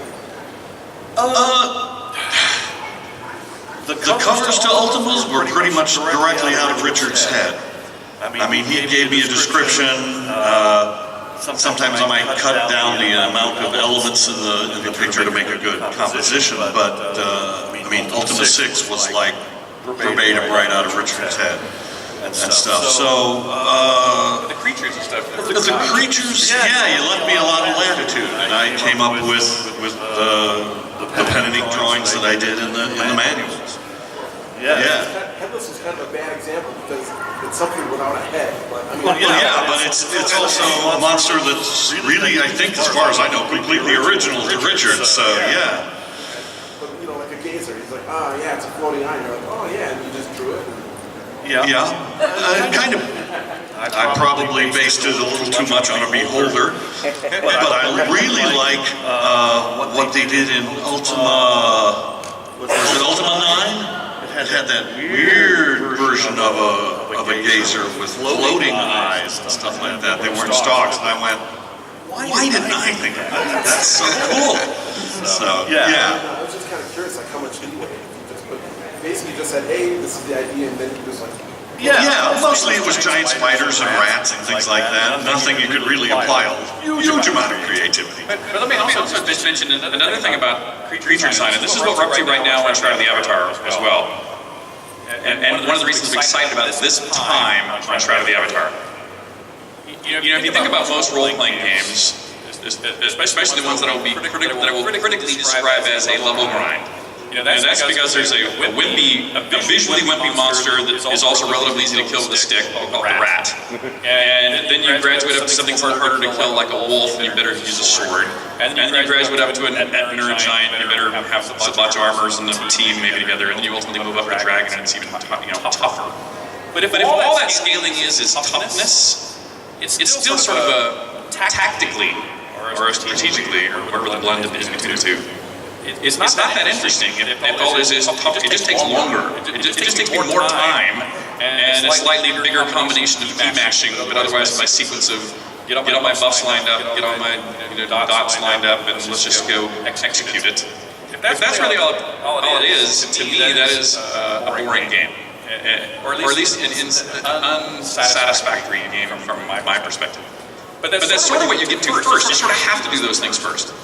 The covers to Ultimas were pretty much directly out of Richard's head. I mean, he gave me a description. Sometimes I might cut down the amount of elements in the picture to make a good composition, but I mean, Ultima 6 was like verbatim right out of Richard's head and stuff. So The creatures and stuff. the creatures, yeah, you left me a lot of latitude, and I came up with the pen and ink drawings that I did in the manuals. Yeah. Headless is kind of a bad example because it's something without a head. But I mean, Well, yeah, but it's also a monster that's really, I think, as far as I know, completely original to Richard. So yeah. But, you know, like a gazer, he's like, oh yeah, it's a floating eye. You're like, oh yeah, and you just drew it. Yeah. Kind of. I probably based it a little too much on a beholder, but I really like what they did in Ultima. Was it Ultima 9? It had that weird version of a gazer with floating eyes and stuff like that. They weren't stalks, and I went, why didn't I think of that? That's so cool. So yeah. I was just kind of curious, like how much leeway you just put. Basically, just said, hey, this is the idea, and then he was like. Yeah, mostly it was giant spiders and rats and things like that. Nothing you could really apply a huge amount of creativity. But let me also just mention another thing about creature design, and this is what we're up to right now on Shroud of the Avatar as well. And one of the reasons I'm excited about this time on Shroud of the Avatar. You know, if you think about most role-playing games, especially the ones that I will critically describe as a level grind. You know, that's because there's a visually wimpy monster that is also relatively easy to kill with a stick, called the rat. And then you graduate up to something far harder to kill, like a wolf, and you better use a sword. And then you graduate up to an Etner giant, and you better have a bunch of armors and a team maybe together, and then you ultimately move up to a dragon, and it's even tougher. But if all that scaling is toughness, it's still sort of a tactically or strategically, or whatever the blend is between the two. It's not that interesting if all it is tough. It just takes longer. It just takes me more time and a slightly bigger combination of key mashing, but otherwise my sequence of get all my buffs lined up, get all my dots lined up, and let's just go execute it. If that's really all it is, to me that is a boring game, or at least an unsatisfactory game from my perspective. But that's sort of what you get to first. You sort of have to do those things first.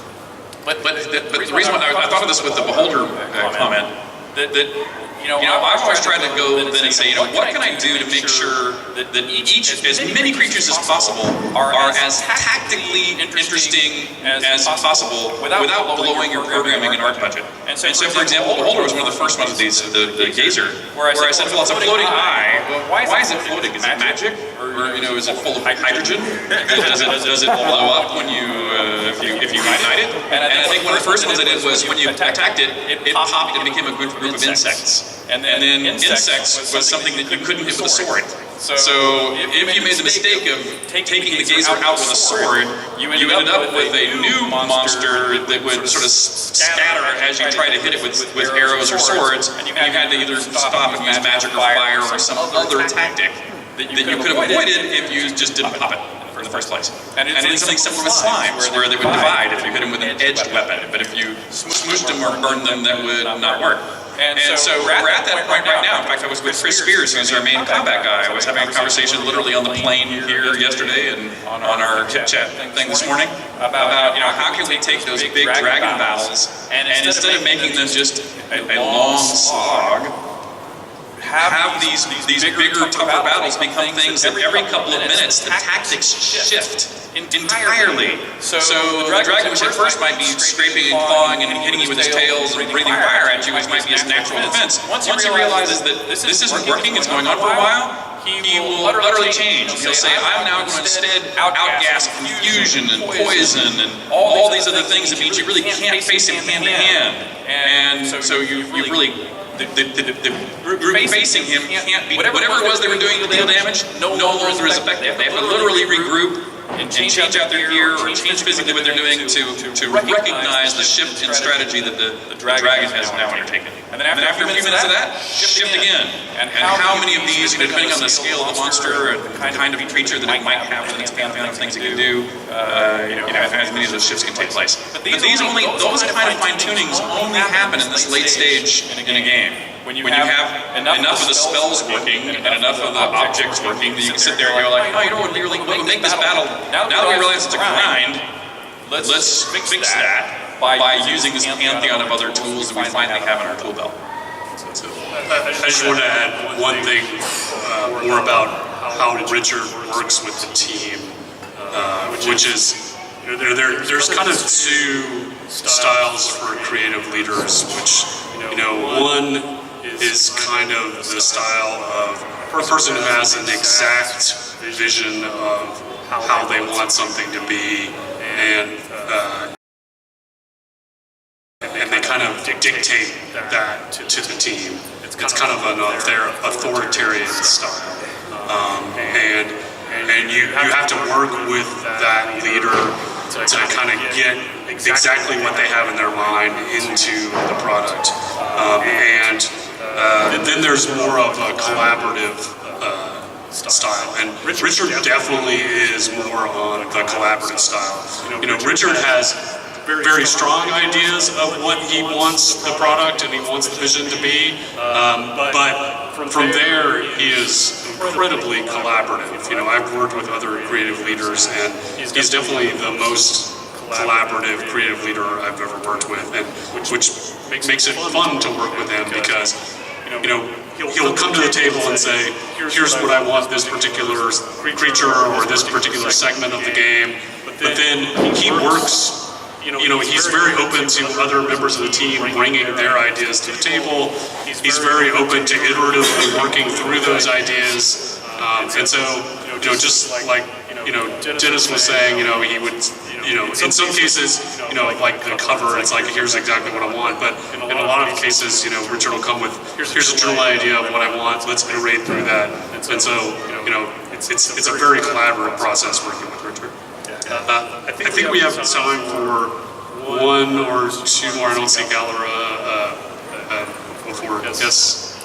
But the reason why I thought of this with the beholder comment, that I've always tried to go then and say, what can I do to make sure that as many creatures as possible are as tactically interesting as possible without blowing your programming and art budget. And so for example, the beholder was one of the first ones of these, the gazer, where I said, well, it's a floating eye. Well, why is it floating? Is it magic? Or is it full of hydrogen? Does it blow up when if you ignite it? And I think one of the first ones I did was when you attacked it, it popped and became a group of insects. And then insects was something that you couldn't hit with a sword. So if you made the mistake of taking the gazer out with a sword, you ended up with a new monster that would sort of scatter as you try to hit it with arrows or swords, and you had to either stop and use magic or fire or some other tactic that you could have avoided if you just didn't pop it in the first place. And it's something similar with slimes, where they would divide if you hit them with an edged weapon, but if you smooshed them or burned them, that would not work. And so we're at that point right now. In fact, I was with Chris Spears, who's our main combat guy. I was having a conversation literally on the plane here yesterday and on our chit-chat thing this morning about how can we take those big dragon battles and instead of making them just a long slog, have these bigger, tougher battles become things that every couple of minutes the tactics shift entirely. So the dragon, which at first might be scraping and clawing and hitting you with his tails and breathing fire at you, which might be his natural defense. Once he realizes that this isn't working, it's going on for a while, he will utterly change. He'll say, I'm now going to instead outgas confusion and poison and all these other things that means you really can't face him hand to hand. And so you really, the group facing him can't be, whatever it was they were doing to deal damage, no longer is effective. They have to literally regroup and change out their gear or change physically what they're doing to recognize the shift in strategy that the dragon has now undertaken. And then after a few minutes of that, shift again. And how many of these, depending on the scale of the monster or the kind of creature that it might have in its pantheon of things it can do, as many of those shifts can take place. But these those kind of fine-tunings only happen in this late stage in a game. When you have enough of the spells working and enough of the objects working that you can sit there and go like, oh, you know what would make this battle, now that we realize it's a grind, let's fix that by using this pantheon of other tools that we finally have in our tool belt. I just want to add one thing more about how Richard works with the team, which is there's kind of two styles for creative leaders, which one is kind of the style of a person who has an exact vision of how they want something to be, and they kind of dictate that to the team. It's kind of an authoritarian style, and you have to work with that leader to kind of get exactly what they have in their mind into the product, and then there's more of a collaborative style, and Richard definitely is more on the collaborative style. Richard has very strong ideas of what he wants the product and he wants the vision to be, but from there he is incredibly collaborative. I've worked with other creative leaders, and he's definitely the most collaborative creative leader I've ever worked with, and which makes it fun to work with him because he'll come to the table and say, here's what I want this particular creature or this particular segment of the game, but then he works, he's very open to other members of the team bringing their ideas to the table. He's very open to iteratively working through those ideas, and so, just like, Dennis was saying, he would, in some cases, like the cover, it's like, here's exactly what I want, but in a lot of cases, Richard will come with, here's a general idea of what I want, let's iterate through that, and so, it's a very collaborative process working with Richard. I think we have time for one or two more. I don't see Galera before. Yes?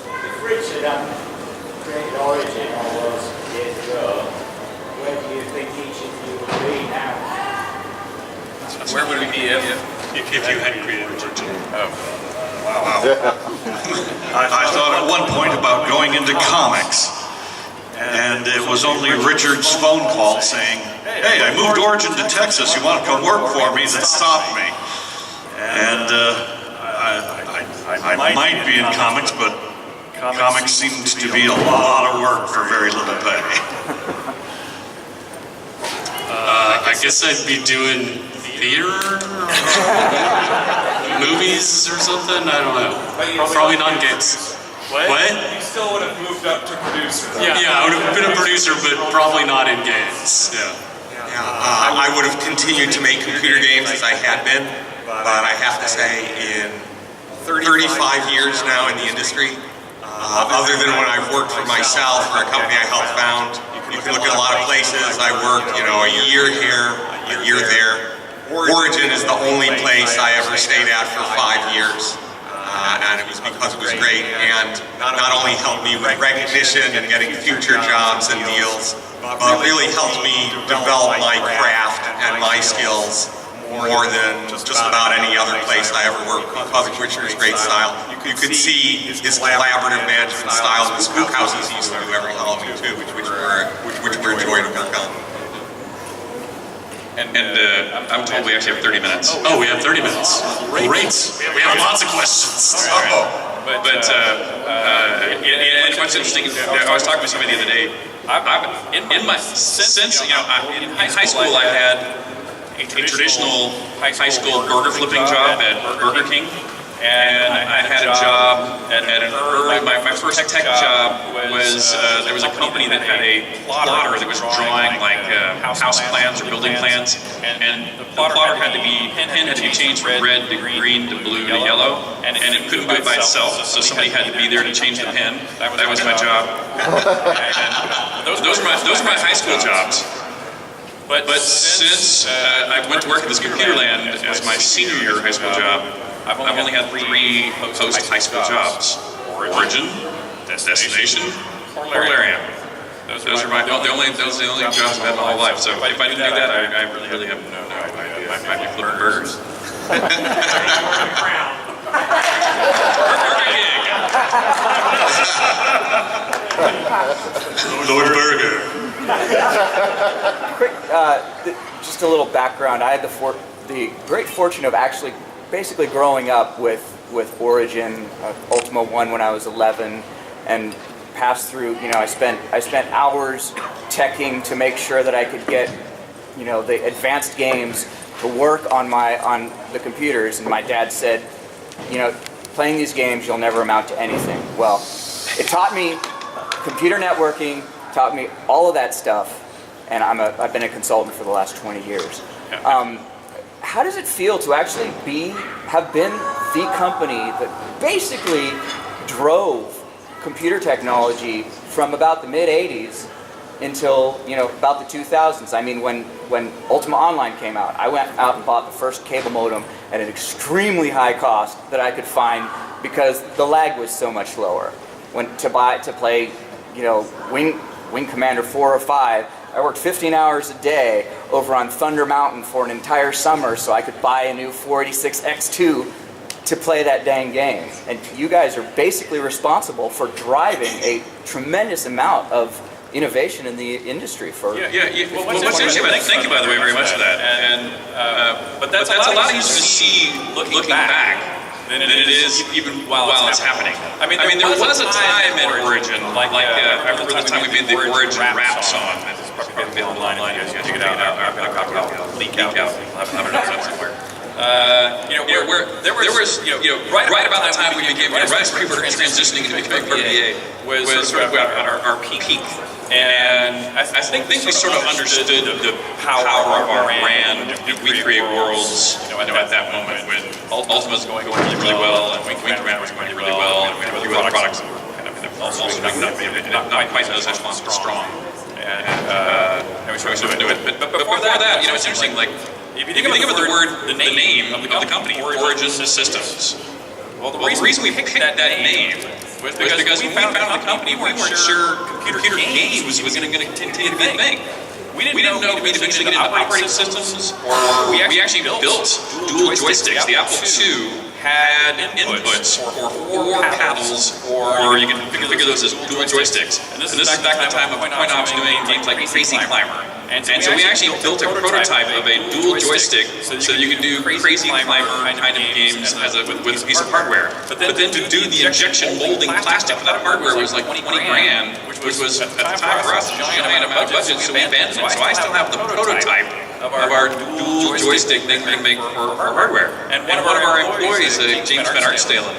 If Richard created Origin almost years ago, where do you think each of you would be now? Where would we be if you had created Origin? Wow. I thought at one point about going into comics. And it was only Richard's phone call saying, hey, I moved Origin to Texas, you want to come work for me, that stopped me. And I might be in comics, but comics seems to be a lot of work for very little pay. I guess I'd be doing theater, movies or something, I don't know. Probably not games. What? You still would have moved up to producer. Yeah, I would have been a producer, but probably not in games. I would have continued to make computer games as I had been, but I have to say in 35 years now in the industry, other than when I've worked for myself or a company I helped found, you can look at a lot of places. I worked, a year here, a year there. Origin is the only place I ever stayed at for 5 years. And it was because it was great and not only helped me with recognition and getting future jobs and deals, but really helped me develop my craft and my skills more than just about any other place I ever worked, because of Richard's great style. You could see his collaborative management style with spook houses he used to do every Halloween too, which were a joy to work on. I'm told we actually have 30 minutes. Oh, we have 30 minutes. Great. We have lots of questions. But what's interesting, I was talking to somebody the other day. In high school, I had a traditional high school burger flipping job at Burger King. And I had a job at an early, my first tech job was, there was a company that had a plotter that was drawing like house plans or building plans. And the plotter had to be, pen had to be changed from red to green to blue to yellow. And it couldn't do it by itself, so somebody had to be there to change the pen. That was my job. And those were my high school jobs. But since I went to work at this Computerland as my senior year high school job, I've only had 3 post-high school jobs: Origin, Destination, Polarium. Those are the only jobs I've had my whole life. So if I didn't do that, I really have no idea. I'd be flipping burgers. Lord Burger. Quick, just a little background. I had the great fortune of actually basically growing up with Origin, Ultima 1 when I was 11, and passed through, I spent hours teching to make sure that I could get, the advanced games to work on the computers, and my dad said, playing these games, you'll never amount to anything. Well, it taught me computer networking, taught me all of that stuff, and I've been a consultant for the last 20 years. How does it feel to actually have been the company that basically drove computer technology from about the mid-'80s until about the 2000s? I mean, when Ultima Online came out, I went out and bought the first cable modem at an extremely high cost that I could find because the lag was so much lower. To play, Wing Commander 4 or 5. I worked 15 hours a day over on Thunder Mountain for an entire summer so I could buy a new 486X2 to play that dang game. And you guys are basically responsible for driving a tremendous amount of innovation in the industry for... Well, what's interesting, thank you, by the way, very much for that. But that's a lot easier to see looking back than it is even while it's happening. I mean, there was a time at Origin, like I remember the time we made the Origin rap song. It's probably available online. You guys check it out. I'll leak out. I'll have it up somewhere. Where there was right about the time we became right as people were transitioning into becoming PA was sort of our peak. And I think we sort of understood the power of our brand. We create worlds, at that moment when Ultima was going really well, and Wing Commander was going really well, and we had a few other products that were kind of also not quite as strong. And we started to do it. But before that, it's interesting. Like if you think of the name of the company, Origin Systems. Well, the reason we picked that name was because when we founded the company, we weren't sure computer games was going to continue to be a thing. We didn't know we'd eventually get into operating systems, or we actually built dual joysticks. The Apple II had inputs for 4 paddles, or you can figure those as dual joysticks. And this is back in the time of Point Ops doing games like Crazy Climber. And so we actually built a prototype of a dual joystick so you could do Crazy Climber kind of games with a piece of hardware. But then to do the injection molding plastic for that hardware was like 20 grand, which was at the time for us a giant amount of budget, so we abandoned it. So I still have the prototype of our dual joystick thing we make for hardware. And one of our employees, James Van Artstalen,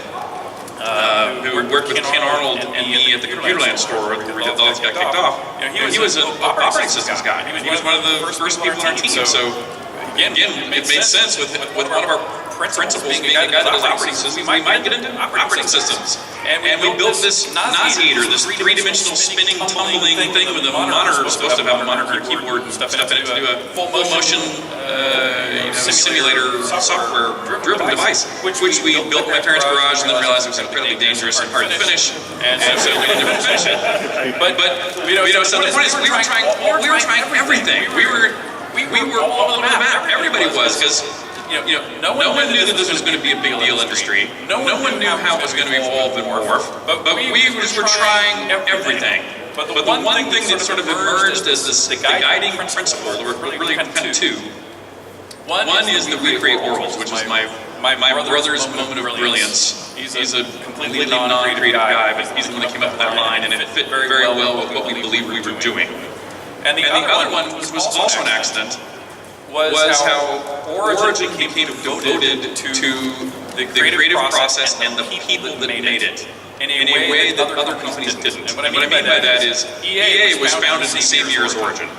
who worked with Ken Arnold and me at the Computerland store where all this got kicked off. He was an operating systems guy. He was one of the first people on our team. So again, it made sense with one of our principles being a guy that does operating systems. We might get into operating systems. And we built this Nazi eater, this 3-dimensional spinning, tumbling thing with a monitor. It was supposed to have a monitor, keyboard, and stuff in it to do a full motion simulator software-driven device, which we built in my parents' garage and then realized it was incredibly dangerous and hard to finish, and so we didn't finish it. But so the point is, we were trying everything. We were all over the map. Everybody was, because no one knew that this was going to be a big deal industry. No one knew how it was going to evolve and morph. But we just were trying everything. But the one thing that sort of emerged as the guiding principle, there were really kind of 2. One is that we create worlds, which is my brother's moment of brilliance. He's a completely non-creative guy, but he's the one that came up with that line, and it fit very well with what we believed we were doing. And the other one was also an accident, was how Origin became devoted to the creative process and the people that made it in a way that other companies didn't. And what I mean by that is EA was founded in the same year as Origin.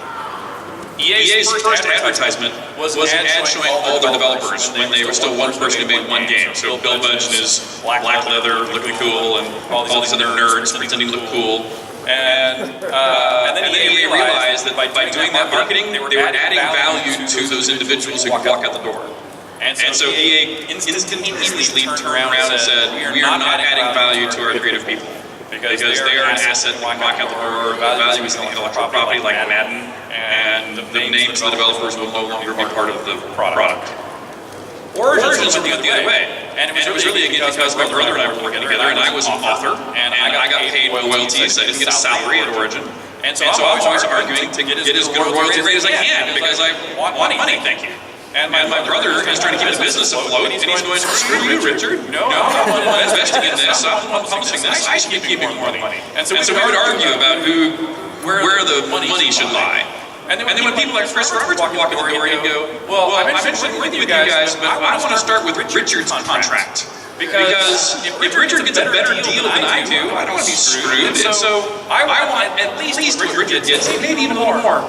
EA's first advertisement was an ad showing all their developers when they were still one person who made one game. So Bill Bunch in his black leather looking cool, and all these other nerds pretending to look cool. And then EA realized that by doing that marketing, they were adding value to those individuals who could walk out the door. And so EA instantaneously turned around and said, we are not adding value to our creative people. Because they are an asset that can walk out the door, value is intellectual property like Madden, and the names of the developers will no longer be part of the product. Origins went the other way, and it was really again because my brother and I were working together, and I was an author, and I got paid royalties, I didn't get a salary at Origin. And so I was always arguing to get as good a royalty rate as I can, because I want money, thank you. And my brother is trying to keep the business afloat, and he's going, screw you, Richard. No, I'm investing in this, I'm publishing this, I should be keeping more money. And so we would argue about where the money should lie. And then when people like Chris Roberts walk in the door, he'd go, well, I'm interested with you guys, but I want to start with Richard's contract. Because if Richard gets a better deal than I do, I don't want to be screwed. And so I want at least what Richard gets, maybe even a little more.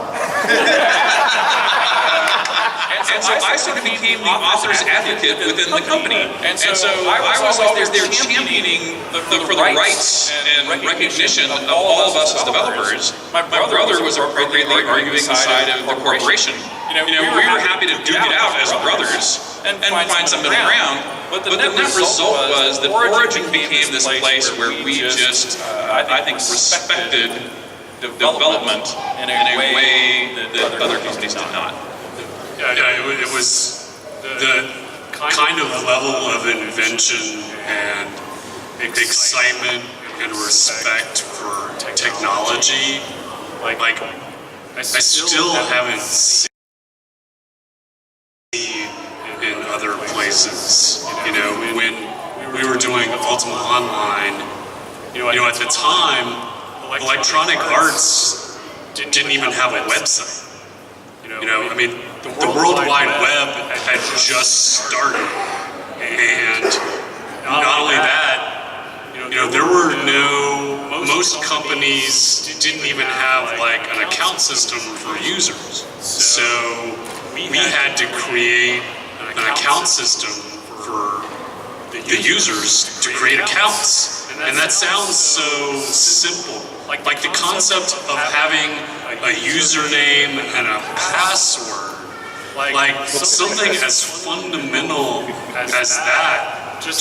And so I sort of became the author's advocate within the company. And so I was always there championing for the rights and recognition of all of us as developers. My brother was appropriately arguing the side of the corporation. We were happy to duke it out as brothers and find some middle ground. But the net result was that Origin became this place where we just, I think, respected development in a way that other companies did not. Yeah, it was the kind of level of invention and excitement and respect for technology, like I still haven't seen in other places. When we were doing Ultima Online, at the time, Electronic Arts didn't even have a website. The World Wide Web had just started, and not only that, there were most companies didn't even have like an account system for users. So we had to create an account system for the users to create accounts. And that sounds so simple. Like the concept of having a username and a password. Like something as fundamental as that just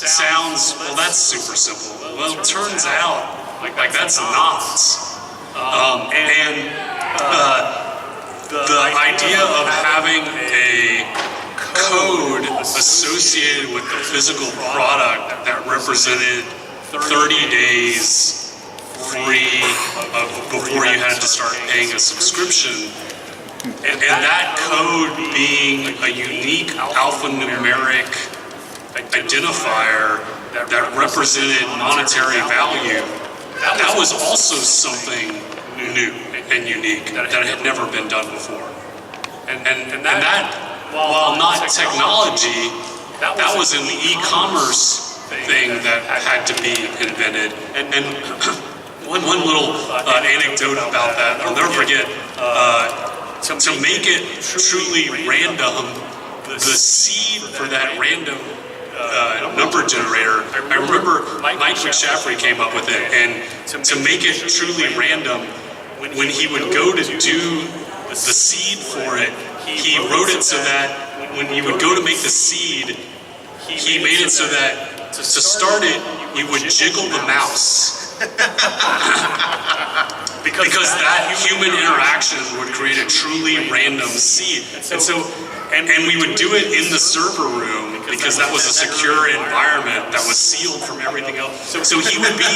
sounds, well, that's super simple. Well, it turns out like that's not. The idea of having a code associated with the physical product that represented 30 days free before you had to start paying a subscription, and that code being a unique alphanumeric identifier that represented monetary value, that was also something new and unique that had never been done before. And that, while not technology, that was an e-commerce thing that had to be invented. And one little anecdote about that, I'll never forget, to make it truly random, the seed for that random number generator, I remember Mike McShaffrey came up with it, and to make it truly random, when he would go to do the seed for it, he wrote it so that when you would go to make the seed, he made it so that to start it, you would jiggle the mouse. because that human interaction would create a truly random seed. And we would do it in the server room because that was a secure environment that was sealed from everything else. So he would be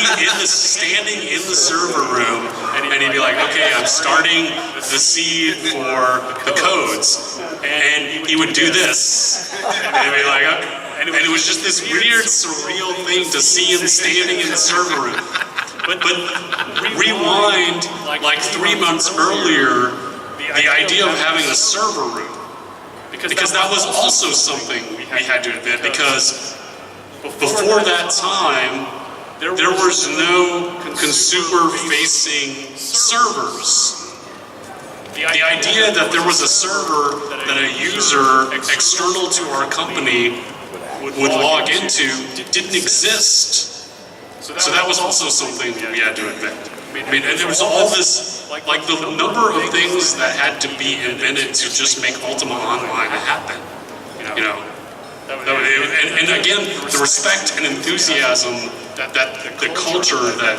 standing in the server room, and he'd be like, okay, I'm starting the seed for the codes. and he would do this. And he'd be like, and it was just this weird, surreal thing to see him standing in the server room. But rewind like 3 months earlier, the idea of having a server room, because that was also something we had to invent, because before that time, there was no consumer-facing servers. The idea that there was a server that a user external to our company would log into didn't exist. So that was also something we had to invent. I mean, and there was all this, like the number of things that had to be invented to just make Ultima Online happen. You know, and again, the respect and enthusiasm that the culture that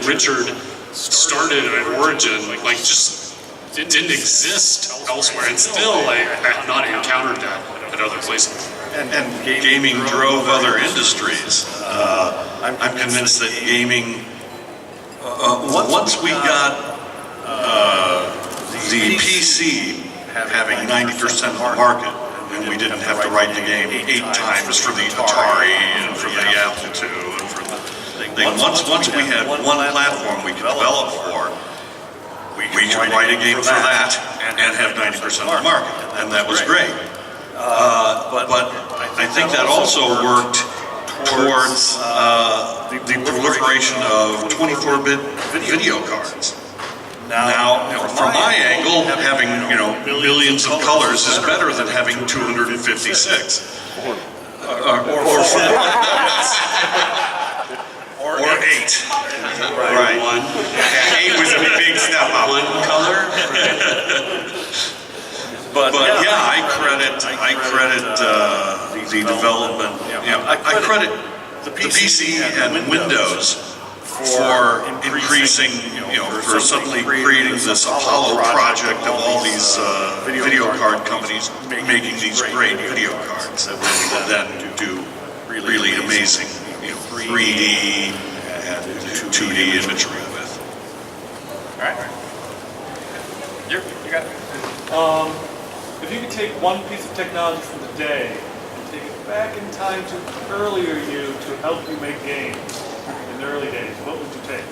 Richard started at Origin, like just didn't exist elsewhere, and still I have not encountered that at other places. And gaming drove other industries. I'm convinced that gaming, once we got the PC having 90% of the market, and we didn't have to write the game 8 times for the Atari and for the Apple II and for the thing. Once we had one platform we could develop for, we could write a game for that and have 90% of the market, and that was great. But I think that also worked towards the proliferation of 24-bit video cards. Now, from my angle, having millions of colors is better than having 256 or 8. Right. 8 was a big step up. One color. But yeah, I credit the development. I credit the PC and Windows for increasing, for suddenly creating this Apollo project of all these video card companies making these great video cards that we could then do really amazing 3D and 2D imagery with. All right. You got it. If you could take one piece of technology from the day and take it back in time to earlier you to help you make games in the early days, what would you take?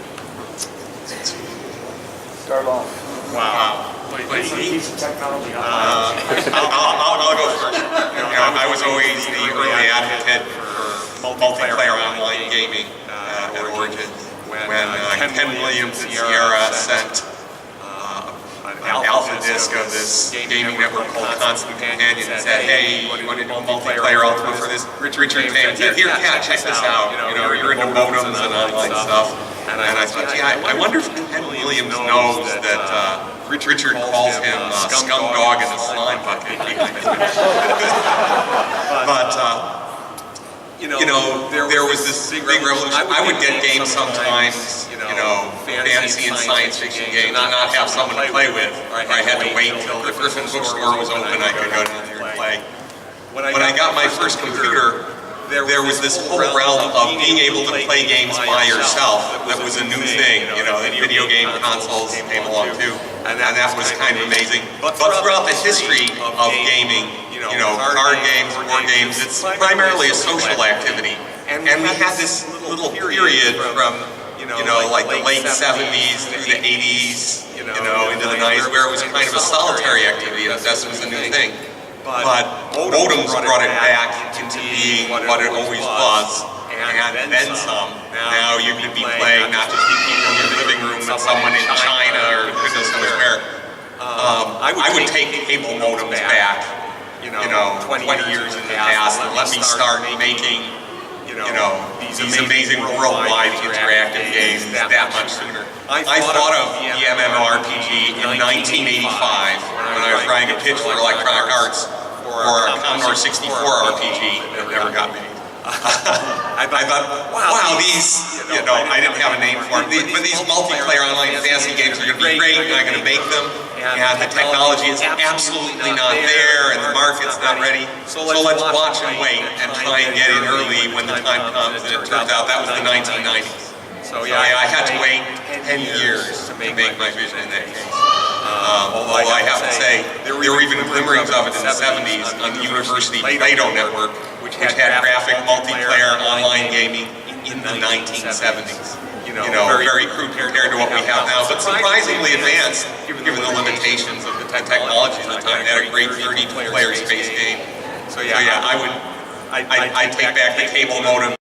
Starr Long. Wow. Piece of technology. I'll go first. I was always the early advocate for multiplayer online gaming at Origin. When Ken Williams and Sierra sent an alpha disc of this gaming network called Constant Companion and said, hey, you want to do multiplayer Ultima for this? Richard came and said, here, Cat, check this out. You're into modems and online stuff. And I thought, yeah, I wonder if Ken Williams knows that Richard calls him scum dog in the slime bucket. But there was this big revolution. I would get games sometimes, fantasy and science fiction games, and not have someone to play with. I had to wait until the Griffin bookstore was open. I could go down there and play. When I got my first computer, there was this whole realm of being able to play games by yourself. That was a new thing. Video game consoles came along too, and that was kind of amazing. But throughout the history of gaming, card games, board games, it's primarily a social activity. And we had this little period from, like the late 70s through the 80s, into the 90s, where it was kind of a solitary activity, and this was a new thing. But modems brought it back into being what it always was, and then some. Now you could be playing not just people in your living room, but someone in China or goodness knows where. I would take cable modems back, 20 years in the past, and let me start making, these amazing worldwide interactive games that much sooner. I thought of the MMORPG in 1985 when I was writing a pitch for Electronic Arts for a Commodore 64 RPG that never got made. I thought, wow, these, I didn't have a name for them, but these multiplayer online fantasy games are going to be great, and I'm going to make them, and the technology is absolutely not there, and the market's not ready, so let's watch and wait and try and get in early when the time comes, and it turns out that was the 1990s. So yeah, I had to wait 10 years to make my vision in that case. Although I have to say, there were even glimmerings of it in the 70s on the University Plato Network, which had graphic multiplayer online gaming in the 1970s. You know, very crude compared to what we have now, but surprisingly advanced given the limitations of the technology at the time. They had a great 32-player space game. So yeah, I'd take back the cable modem